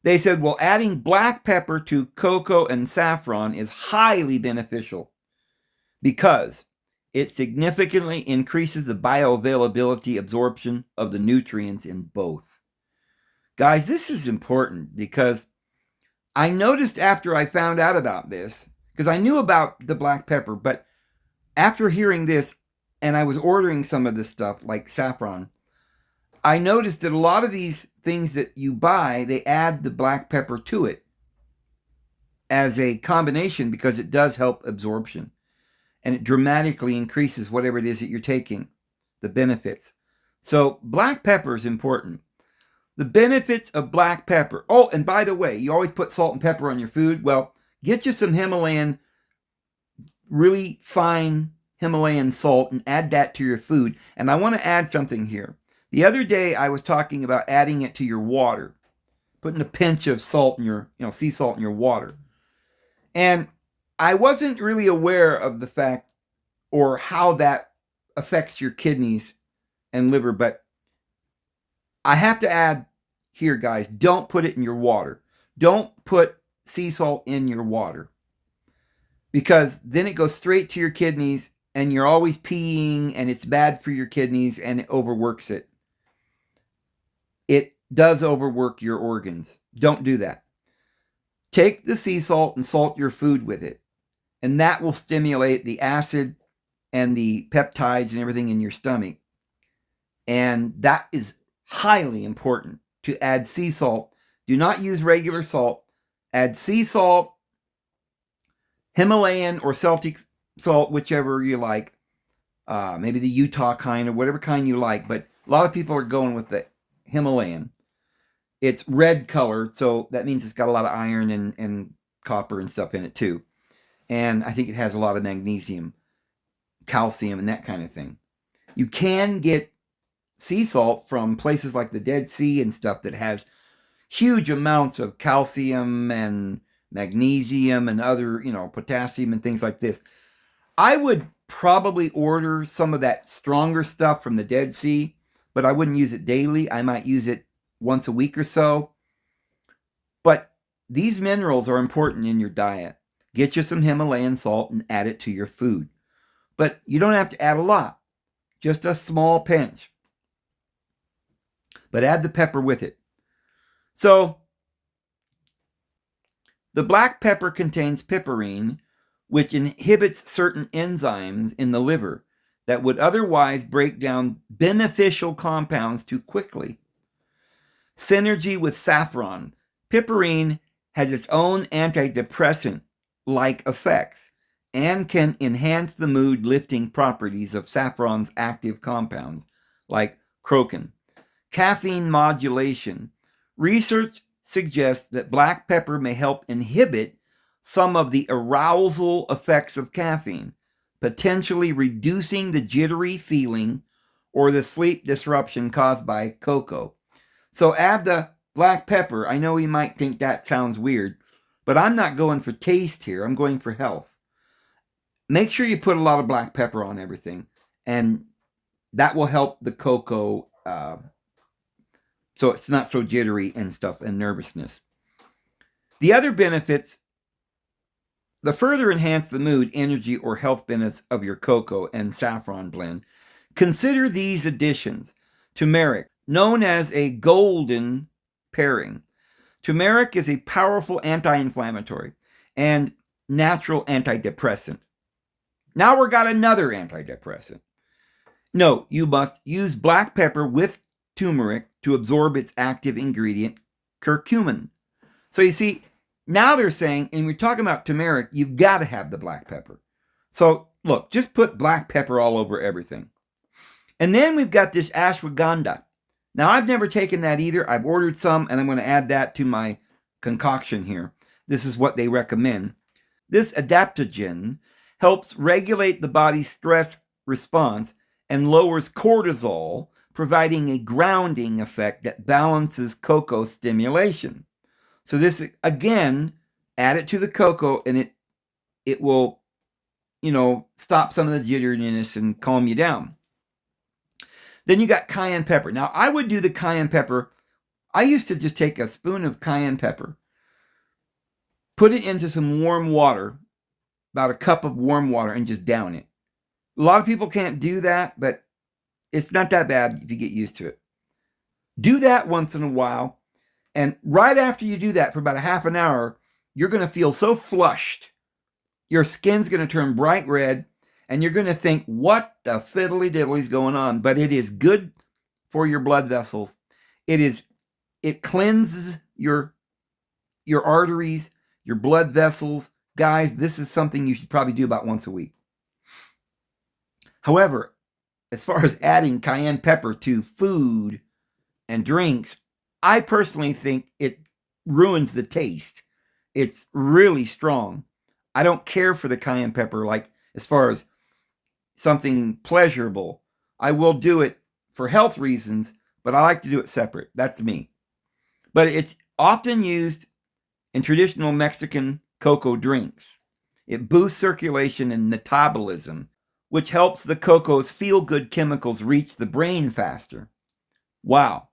They said, well, adding black pepper to cocoa and saffron is highly beneficial because it significantly increases the bioavailability absorption of the nutrients in both. Guys, this is important because I noticed after I found out about this, because I knew about the black pepper, but after hearing this, and I was ordering some of this stuff like saffron, I noticed that a lot of these things that you buy, they add the black pepper to it as a combination because it does help absorption. And it dramatically increases whatever it is that you're taking, the benefits. So black pepper is important. The benefits of black pepper. Oh, and by the way, you always put salt and pepper on your food. Well, get you some Himalayan, really fine Himalayan salt and add that to your food. And I want to add something here. The other day I was talking about adding it to your water, putting a pinch of salt in your, sea salt in your water. And I wasn't really aware of the fact or how that affects your kidneys and liver, but I have to add here, guys, don't put it in your water. Don't put sea salt in your water because then it goes straight to your kidneys and you're always peeing and it's bad for your kidneys and it overworks it. It does overwork your organs. Don't do that. Take the sea salt and salt your food with it. And that will stimulate the acid and the peptides and everything in your stomach. And that is highly important to add sea salt. Do not use regular salt. Add sea salt, Himalayan or Celtic salt, whichever you like. Maybe the Utah kind or whatever kind you like. But a lot of people are going with the Himalayan. It's red colored, so that means it's got a lot of iron and copper and stuff in it too. And I think it has a lot of magnesium, calcium, and that kind of thing. You can get sea salt from places like the Dead Sea and stuff that has huge amounts of calcium and magnesium and other, potassium and things like this. I would probably order some of that stronger stuff from the Dead Sea, but I wouldn't use it daily. I might use it once a week or so. But these minerals are important in your diet. Get you some Himalayan salt and add it to your food. But you don't have to add a lot, just a small pinch. But add the pepper with it. So, the black pepper contains piperine, which inhibits certain enzymes in the liver that would otherwise break down beneficial compounds too quickly. Synergy with saffron. Piperine has its own antidepressant-like effects and can enhance the mood-lifting properties of saffron's active compounds, like crocan. Caffeine modulation. Research suggests that black pepper may help inhibit some of the arousal effects of caffeine, potentially reducing the jittery feeling or the sleep disruption caused by cocoa. So add the black pepper. I know you might think that sounds weird, but I'm not going for taste here. I'm going for health. Make sure you put a lot of black pepper on everything, and that will help the cocoa so it's not so jittery and stuff and nervousness. The other benefits, the further enhance the mood, energy, or health benefits of your cocoa and saffron blend, consider these additions. Turmeric, known as a golden pairing. Turmeric is a powerful anti-inflammatory and natural antidepressant. Now we've got another antidepressant. No, you must use black pepper with turmeric to absorb its active ingredient, curcumin. So you see, now they're saying, and we're talking about turmeric, you've got to have the black pepper. So look, just put black pepper all over everything. And then we've got this ashwagandha. Now, I've never taken that either. I've ordered some, and I'm going to add that to my concoction here. This is what they recommend. This adaptogen helps regulate the body's stress response and lowers cortisol, providing a grounding effect that balances cocoa stimulation. So this, again, add it to the cocoa, and it will, stop some of the jitteriness and calm you down. Then you got cayenne pepper. Now, I would do the cayenne pepper. I used to just take a spoon of cayenne pepper, put it into some warm water, about a cup of warm water, and just down it. A lot of people can't do that, but it's not that bad if you get used to it. Do that once in a while, and right after you do that for about a half an hour, you're going to feel so flushed. Your skin's going to turn bright red, and you're going to think, what the fiddly diddly's going on? But it is good for your blood vessels. It cleanses your arteries, your blood vessels. Guys, this is something you should probably do about once a week. However, as far as adding cayenne pepper to food and drinks, I personally think it ruins the taste. It's really strong. I don't care for the cayenne pepper, like as far as something pleasurable. I will do it for health reasons, but I like to do it separate. That's me. But it's often used in traditional Mexican cocoa drinks. It boosts circulation and metabolism, which helps the cocoa's feel-good chemicals reach the brain faster. Wow.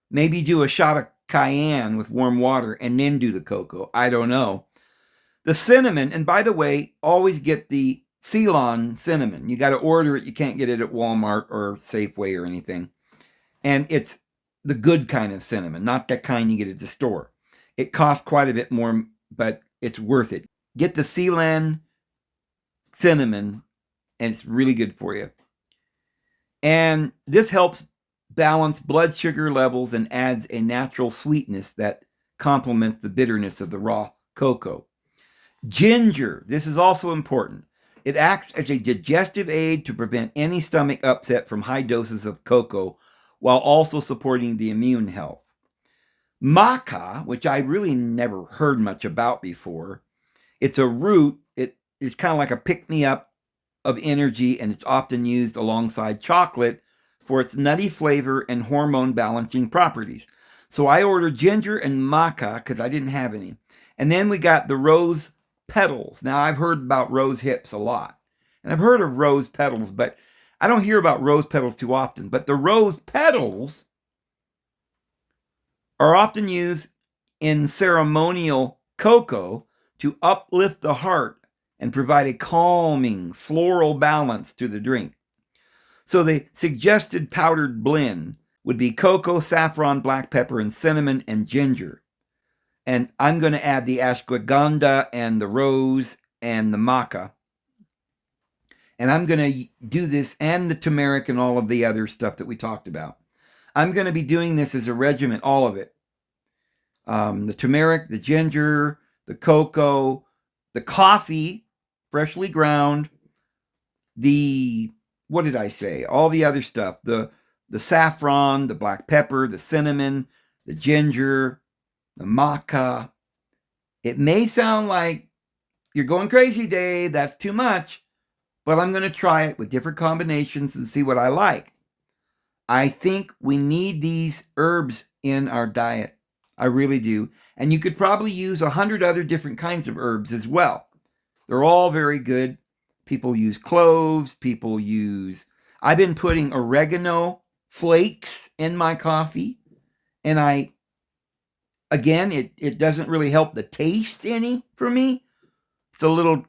Maybe do a shot of cayenne with warm water and then do the cocoa. I don't know. The cinnamon, and by the way, always get the Ceylon cinnamon. You got to order it. You can't get it at Walmart or Safeway or anything. And it's the good kind of cinnamon, not that kind you get at the store. It costs quite a bit more, but it's worth it. Get the Ceylon cinnamon, and it's really good for you. And this helps balance blood sugar levels and adds a natural sweetness that complements the bitterness of the raw cocoa. Ginger, this is also important. It acts as a digestive aid to prevent any stomach upset from high doses of cocoa, while also supporting the immune health. Maca, which I really never heard much about before, it's a root. It is kind of like a pick-me-up of energy, and it's often used alongside chocolate for its nutty flavor and hormone balancing properties. So I ordered ginger and maca because I didn't have any. And then we got the rose petals. Now, I've heard about rose hips a lot, and I've heard of rose petals, but I don't hear about rose petals too often. But the rose petals are often used in ceremonial cocoa to uplift the heart and provide a calming floral balance to the drink. So the suggested powdered blend would be cocoa, saffron, black pepper, and cinnamon and ginger. And I'm going to add the ashwagandha and the rose and the maca. And I'm going to do this and the turmeric and all of the other stuff that we talked about. I'm going to be doing this as a regimen, all of it. The turmeric, the ginger, the cocoa, the coffee, freshly ground, what did I say? All the other stuff, the saffron, the black pepper, the cinnamon, the ginger, the maca. It may sound like you're going crazy, Dave. That's too much. But I'm going to try it with different combinations and see what I like. I think we need these herbs in our diet. I really do. And you could probably use 100 other different kinds of herbs as well. They're all very good. People use cloves. I've been putting oregano flakes in my coffee. And it doesn't really help the taste any for me. It's a little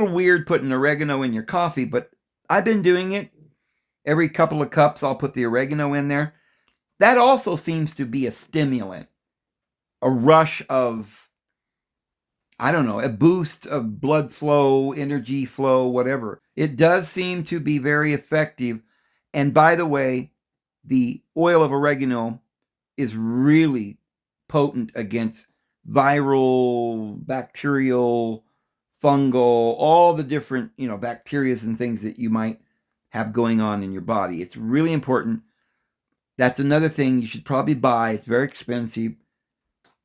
weird putting oregano in your coffee, but I've been doing it. Every couple of cups, I'll put the oregano in there. That also seems to be a stimulant, a rush of, a boost of blood flow, energy flow, whatever. It does seem to be very effective. And by the way, the oil of oregano is really potent against viral, bacterial, fungal, all the different, bacteria and things that you might have going on in your body. It's really important. That's another thing you should probably buy. It's very expensive.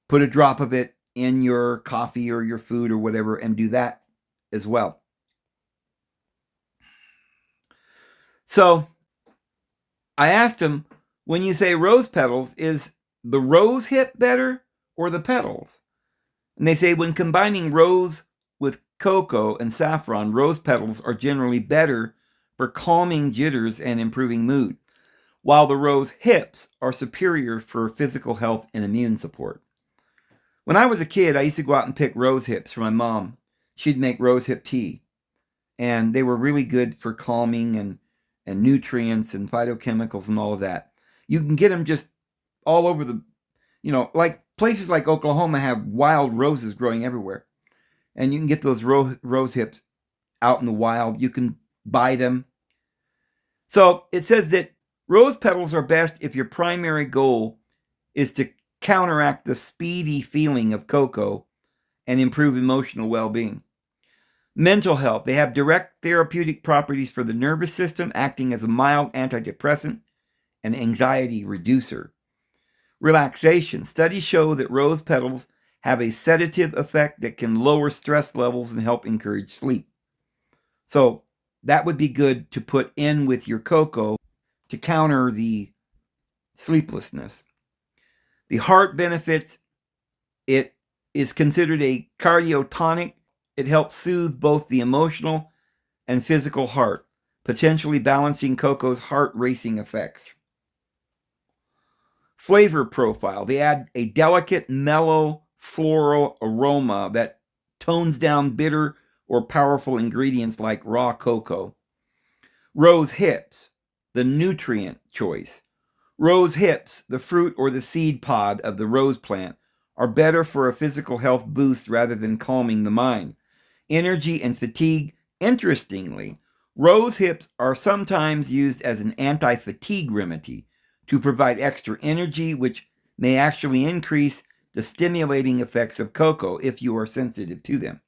Put a drop of it in your coffee or your food or whatever and do that as well. So I asked him, when you say rose petals, is the rose hip better or the petals? And they say when combining rose with cocoa and saffron, rose petals are generally better for calming jitters and improving mood, while the rose hips are superior for physical health and immune support. When I was a kid, I used to go out and pick rose hips for my mom. She'd make rose hip tea, and they were really good for calming and nutrients and phytochemicals and all of that. You can get them just all over like places like Oklahoma have wild roses growing everywhere. And you can get those rose hips out in the wild. You can buy them. So it says that rose petals are best if your primary goal is to counteract the speedy feeling of cocoa and improve emotional well-being. Mental health. They have direct therapeutic properties for the nervous system, acting as a mild antidepressant and anxiety reducer. Relaxation. Studies show that rose petals have a sedative effect that can lower stress levels and help encourage sleep. So that would be good to put in with your cocoa to counter the sleeplessness. The heart benefits. It is considered a cardiotonic. It helps soothe both the emotional and physical heart, potentially balancing cocoa's heart racing effects. Flavor profile. They add a delicate, mellow, floral aroma that tones down bitter or powerful ingredients like raw cocoa. Rose hips, the nutrient choice. Rose hips, the fruit or the seed pod of the rose plant, are better for a physical health boost rather than calming the mind. Energy and fatigue. Interestingly, rose hips are sometimes used as an anti-fatigue remedy to provide extra energy, which may actually increase the stimulating effects of cocoa if you are sensitive to them.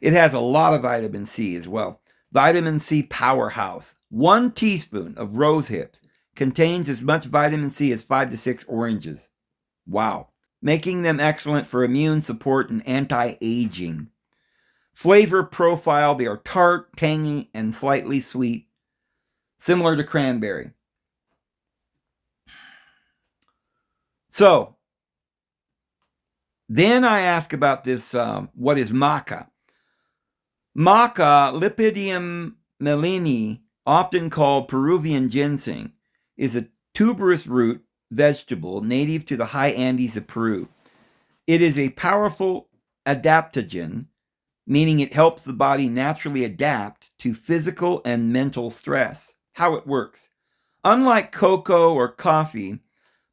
It has a lot of vitamin C as well. Vitamin C powerhouse. 1 teaspoon of rose hips contains as much vitamin C as 5 to 6 oranges. Wow. Making them excellent for immune support and anti-aging. Flavor profile. They are tart, tangy, and slightly sweet, similar to cranberry. So, then I ask about this, what is maca? Maca, Lipidium melini, often called Peruvian ginseng, is a tuberous root vegetable native to the high Andes of Peru. It is a powerful adaptogen, meaning it helps the body naturally adapt to physical and mental stress. How it works. Unlike cocoa or coffee,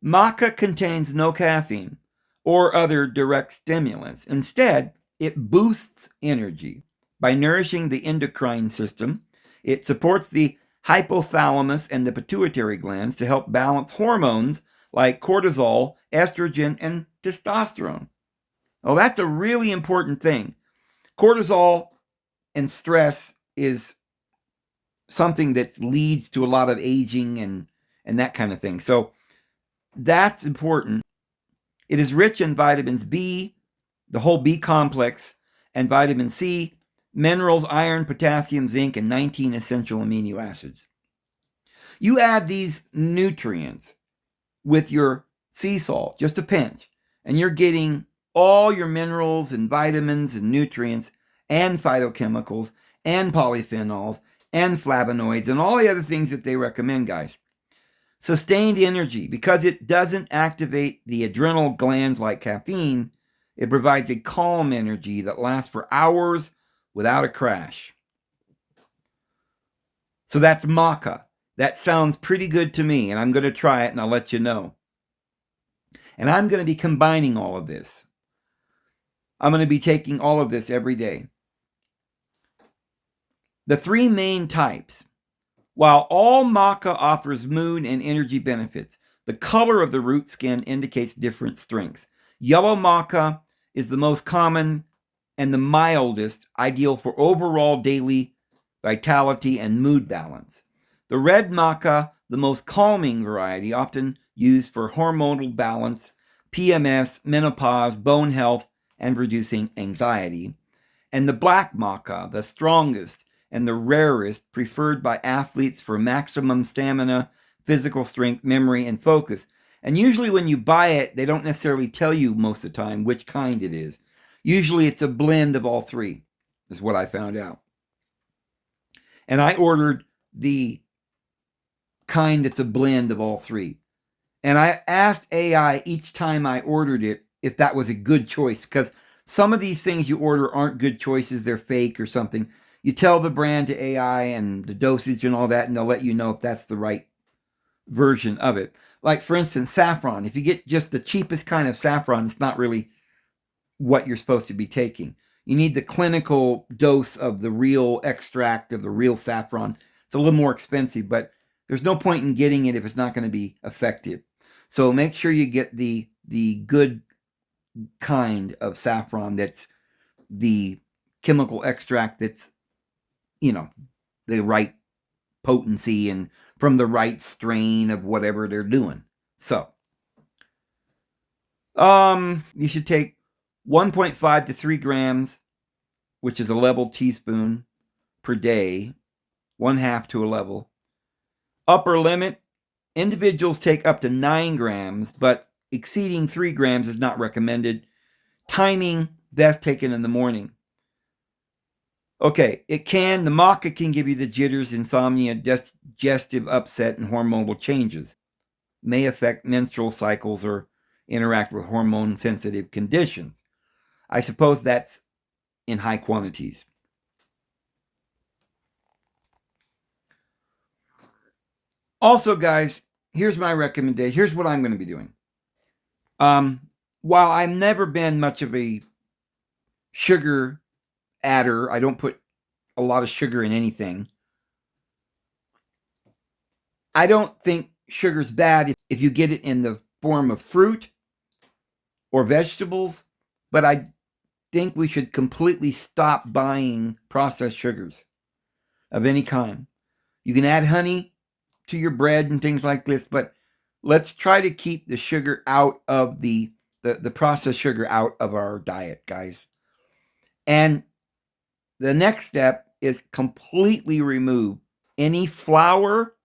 maca contains no caffeine or other direct stimulants. Instead, it boosts energy by nourishing the endocrine system. It supports the hypothalamus and the pituitary glands to help balance hormones like cortisol, estrogen, and testosterone. Oh, that's a really important thing. Cortisol and stress is something that leads to a lot of aging and that kind of thing. So that's important. It is rich in vitamins B, the whole B complex, and vitamin C, minerals, iron, potassium, zinc, and 19 essential amino acids. You add these nutrients with your sea salt, just a pinch, and you're getting all your minerals and vitamins and nutrients and phytochemicals and polyphenols and flavonoids and all the other things that they recommend, guys. Sustained energy, because it doesn't activate the adrenal glands like caffeine, it provides a calm energy that lasts for hours without a crash. So that's maca. That sounds pretty good to me, and I'm going to try it and I'll let you know. And I'm going to be combining all of this. I'm going to be taking all of this every day. The three main types. While all maca offers mood and energy benefits, the color of the root skin indicates different strengths. Yellow maca is the most common and the mildest, ideal for overall daily vitality and mood balance. The red maca, the most calming variety, often used for hormonal balance, PMS, menopause, bone health, and reducing anxiety. And the black maca, the strongest and the rarest, preferred by athletes for maximum stamina, physical strength, memory, and focus. And usually when you buy it, they don't necessarily tell you most of the time which kind it is. Usually it's a blend of all three, is what I found out. And I ordered the kind that's a blend of all three. And I asked AI each time I ordered it if that was a good choice, because some of these things you order aren't good choices, they're fake or something. You tell the brand to AI and the dosage and all that, and they'll let you know if that's the right version of it. Like, for instance, saffron. If you get just the cheapest kind of saffron, it's not really what you're supposed to be taking. You need the clinical dose of the real extract of the real saffron. It's a little more expensive, but there's no point in getting it if it's not going to be effective. So make sure you get the good kind of saffron that's the chemical extract that's, the right potency and from the right strain of whatever they're doing. So, you should take 1.5 to 3 grams, which is a level teaspoon per day, 1/2 to a level. Upper limit, individuals take up to 9 grams, but exceeding 3 grams is not recommended. Timing, best taken in the morning. Okay, the maca can give you the jitters, insomnia, digestive upset, and hormonal changes. May affect menstrual cycles or interact with hormone-sensitive conditions. I suppose that's in high quantities. Also, guys, here's my recommendation. Here's what I'm going to be doing. While I've never been much of a sugar adder, I don't put a lot of sugar in anything. I don't think sugar's bad if you get it in the form of fruit or vegetables, but I think we should completely stop buying processed sugars of any kind. You can add honey to your bread and things like this, but let's try to keep the sugar out of the processed sugar out of our diet, guys. And the next step is completely remove any flour.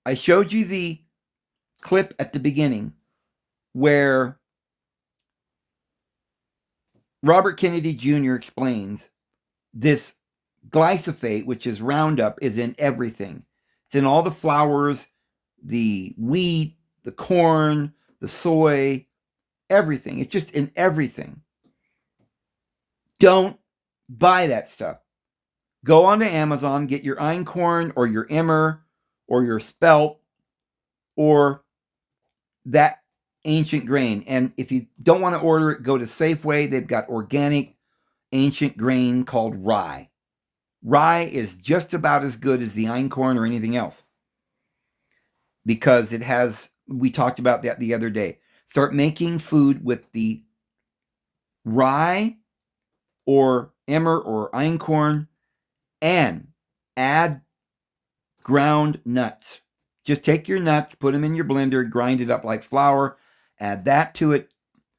I showed you the clip at the beginning where Robert Kennedy Jr. explains this glyphosate, which is Roundup, is in everything. It's in all the flours, the wheat, the corn, the soy, everything. It's just in everything. Don't buy that stuff. Go onto Amazon, get your einkorn or your emmer or your spelt or that ancient grain. And if you don't want to order it, go to Safeway. They've got organic ancient grain called rye. Rye is just about as good as the einkorn or anything else because it has, we talked about that the other day. Start making food with the rye or emmer or einkorn and add ground nuts. Just take your nuts, put them in your blender, grind it up like flour, add that to it,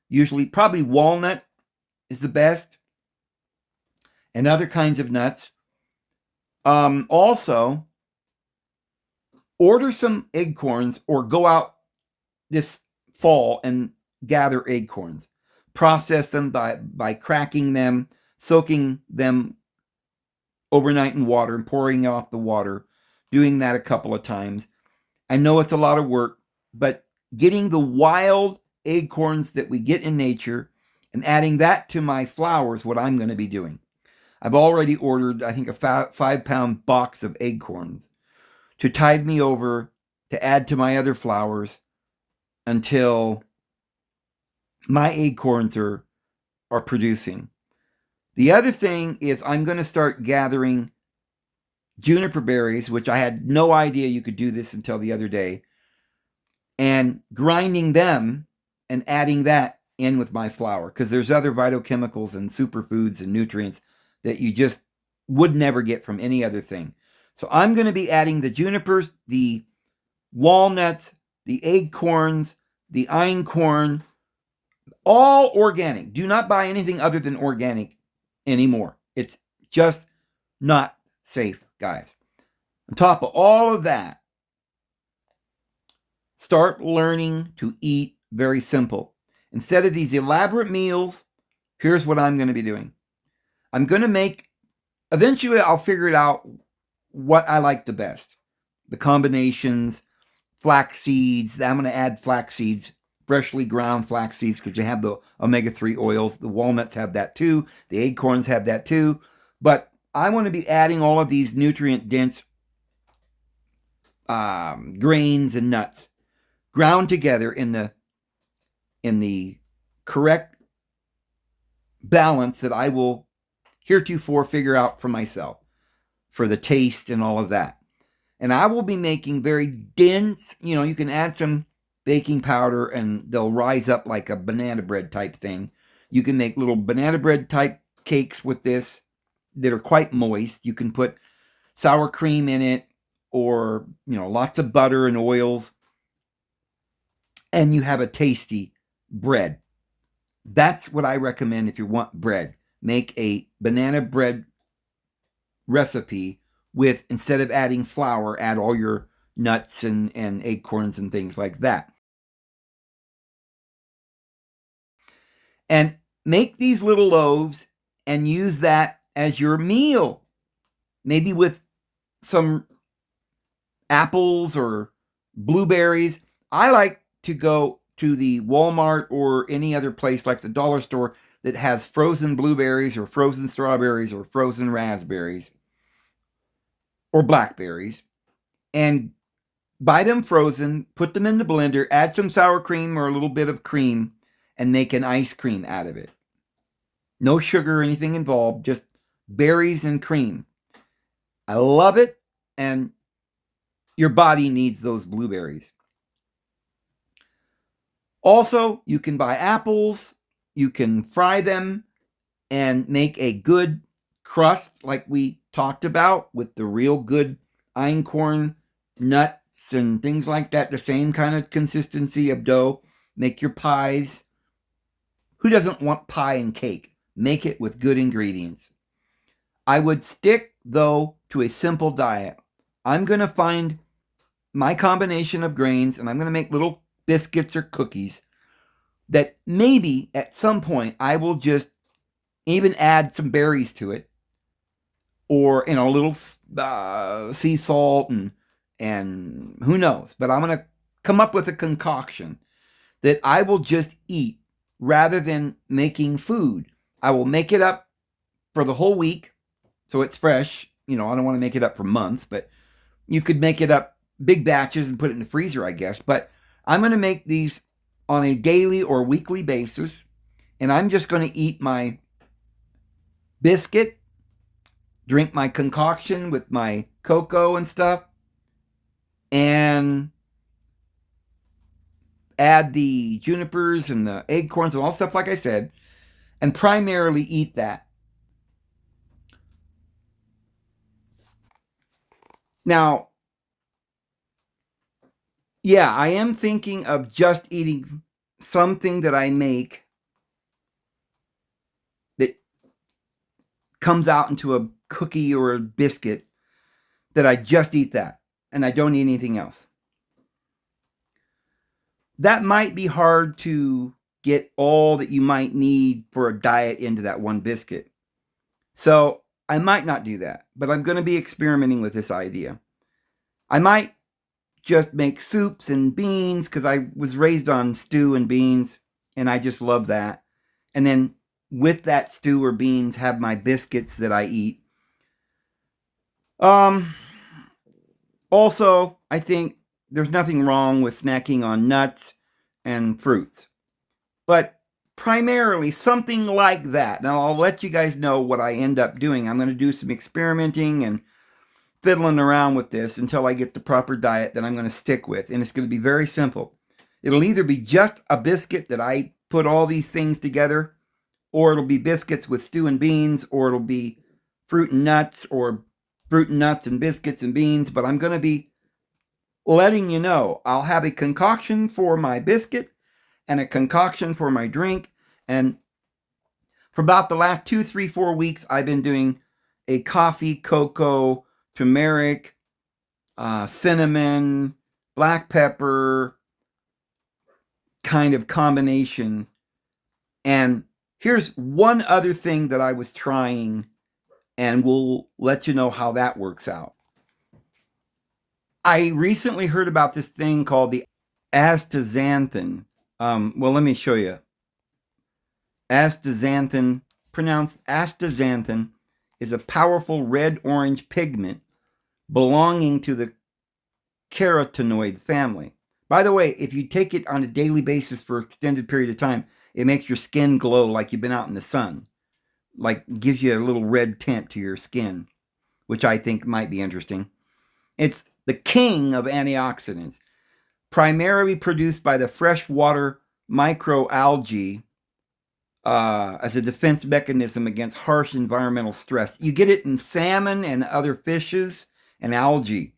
Usually, probably walnut is the best, and other kinds of nuts. Also, order some acorns or go out this fall and gather acorns. Process them by cracking them, soaking them overnight in water and pouring off the water, doing that a couple of times. I know it's a lot of work, but getting the wild acorns that we get in nature and adding that to my flour is what I'm going to be doing. I've already ordered, I think, a 5-pound box of acorns to tide me over to add to my other flours until my acorns are producing. The other thing is I'm going to start gathering juniper berries, which I had no idea you could do this until the other day, and grinding them and adding that in with my flour, because there's other phytochemicals and superfoods and nutrients that you just would never get from any other thing. So I'm going to be adding the junipers, the walnuts, the acorns, the einkorn, all organic. Do not buy anything other than organic anymore. It's just not safe, guys. On top of all of that, start learning to eat very simple. Instead of these elaborate meals, here's what I'm going to be doing. I'm going to make, eventually I'll figure it out what I like the best. The combinations, flax seeds. I'm going to add flax seeds, freshly ground flax seeds, because they have the omega-3 oils. The walnuts have that too. The acorns have that too. But I want to be adding all of these nutrient-dense grains and nuts ground together in the correct balance that I will heretofore figure out for myself for the taste and all of that. And I will be making very dense, you can add some baking powder and they'll rise up like a banana bread type thing. You can make little banana bread type cakes with this that are quite moist. You can put sour cream in it or, lots of butter and oils. And you have a tasty bread. That's what I recommend if you want bread. Make a banana bread recipe with, instead of adding flour, add all your nuts and acorns and things like that. And make these little loaves and use that as your meal. Maybe with some apples or blueberries. I like to go to the Walmart or any other place like the dollar store that has frozen blueberries or frozen strawberries or frozen raspberries or blackberries, and buy them frozen, put them in the blender, add some sour cream or a little bit of cream, and make an ice cream out of it. No sugar or anything involved, just berries and cream. I love it, and your body needs those blueberries. Also, you can buy apples, you can fry them and make a good crust like we talked about with the real good einkorn nuts and things like that, the same kind of consistency of dough. Make your pies. Who doesn't want pie and cake? Make it with good ingredients. I would stick, though, to a simple diet. I'm going to find my combination of grains and I'm going to make little biscuits or cookies that maybe at some point I will just even add some berries to it, or a little sea salt and who knows. But I'm going to come up with a concoction that I will just eat rather than making food. I will make it up for the whole week so it's fresh. I don't want to make it up for months, but you could make it up big batches and put it in the freezer, I guess. But I'm going to make these on a daily or weekly basis, and I'm just going to eat my biscuit, drink my concoction with my cocoa and stuff, and add the junipers and the acorns and all stuff like I said, and primarily eat that. Now, yeah, I am thinking of just eating something that I make comes out into a cookie or a biscuit, that I just eat that and I don't eat anything else. That might be hard to get all that you might need for a diet into that one biscuit. So I might not do that, but I'm going to be experimenting with this idea. I might just make soups and beans because I was raised on stew and beans and I just love that. And then with that stew or beans, have my biscuits that I eat. Also, I think there's nothing wrong with snacking on nuts and fruits, but primarily something like that. Now, I'll let you guys know what I end up doing. I'm going to do some experimenting and fiddling around with this until I get the proper diet that I'm going to stick with. And it's going to be very simple. It'll either be just a biscuit that I put all these things together, or it'll be biscuits with stew and beans, or it'll be fruit and nuts, or fruit and nuts and biscuits and beans. But I'm going to be letting you know I'll have a concoction for my biscuit and a concoction for my drink. And for about the last 2, 3, 4 weeks, I've been doing a coffee, cocoa, turmeric, cinnamon, black pepper kind of combination. And here's one other thing that I was trying, and we'll let you know how that works out. I recently heard about this thing called the astaxanthin. Well, let me show you. Astaxanthin, pronounced astaxanthin, is a powerful red-orange pigment belonging to the carotenoid family. By the way, if you take it on a daily basis for an extended period of time, it makes your skin glow like you've been out in the sun. Like, gives you a little red tint to your skin, which I think might be interesting. It's the king of antioxidants, primarily produced by the freshwater microalgae as a defense mechanism against harsh environmental stress. You get it in salmon and other fishes and algae.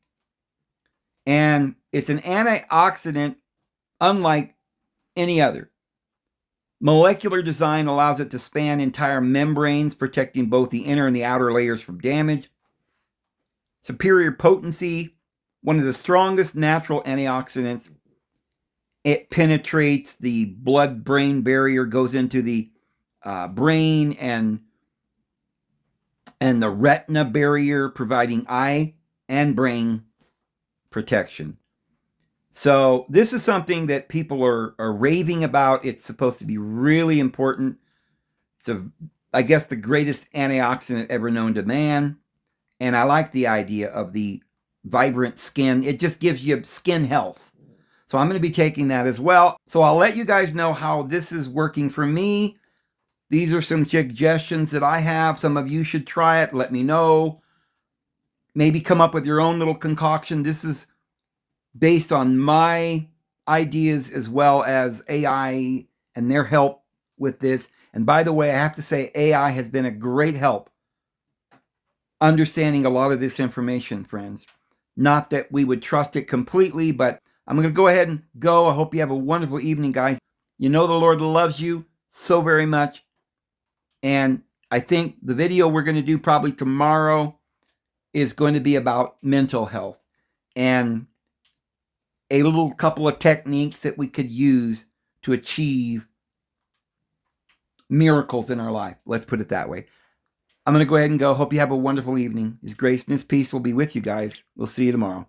And it's an antioxidant unlike any other. Molecular design allows it to span entire membranes, protecting both the inner and the outer layers from damage. Superior potency, one of the strongest natural antioxidants. It penetrates the blood-brain barrier, goes into the brain and the retina barrier, providing eye and brain protection. So this is something that people are raving about. It's supposed to be really important. It's, I guess, the greatest antioxidant ever known to man. And I like the idea of the vibrant skin. It just gives you skin health. So I'm going to be taking that as well. So I'll let you guys know how this is working for me. These are some suggestions that I have. Some of you should try it. Let me know. Maybe come up with your own little concoction. This is based on my ideas as well as AI and their help with this. And by the way, I have to say AI has been a great help understanding a lot of this information, friends. Not that we would trust it completely, but I'm going to go ahead and go. I hope you have a wonderful evening, guys. You know the Lord loves you so very much. And I think the video we're going to do probably tomorrow is going to be about mental health and a little couple of techniques that we could use to achieve miracles in our life. Let's put it that way. I'm going to go ahead and go. Hope you have a wonderful evening. His grace and his peace will be with you guys. We'll see you tomorrow.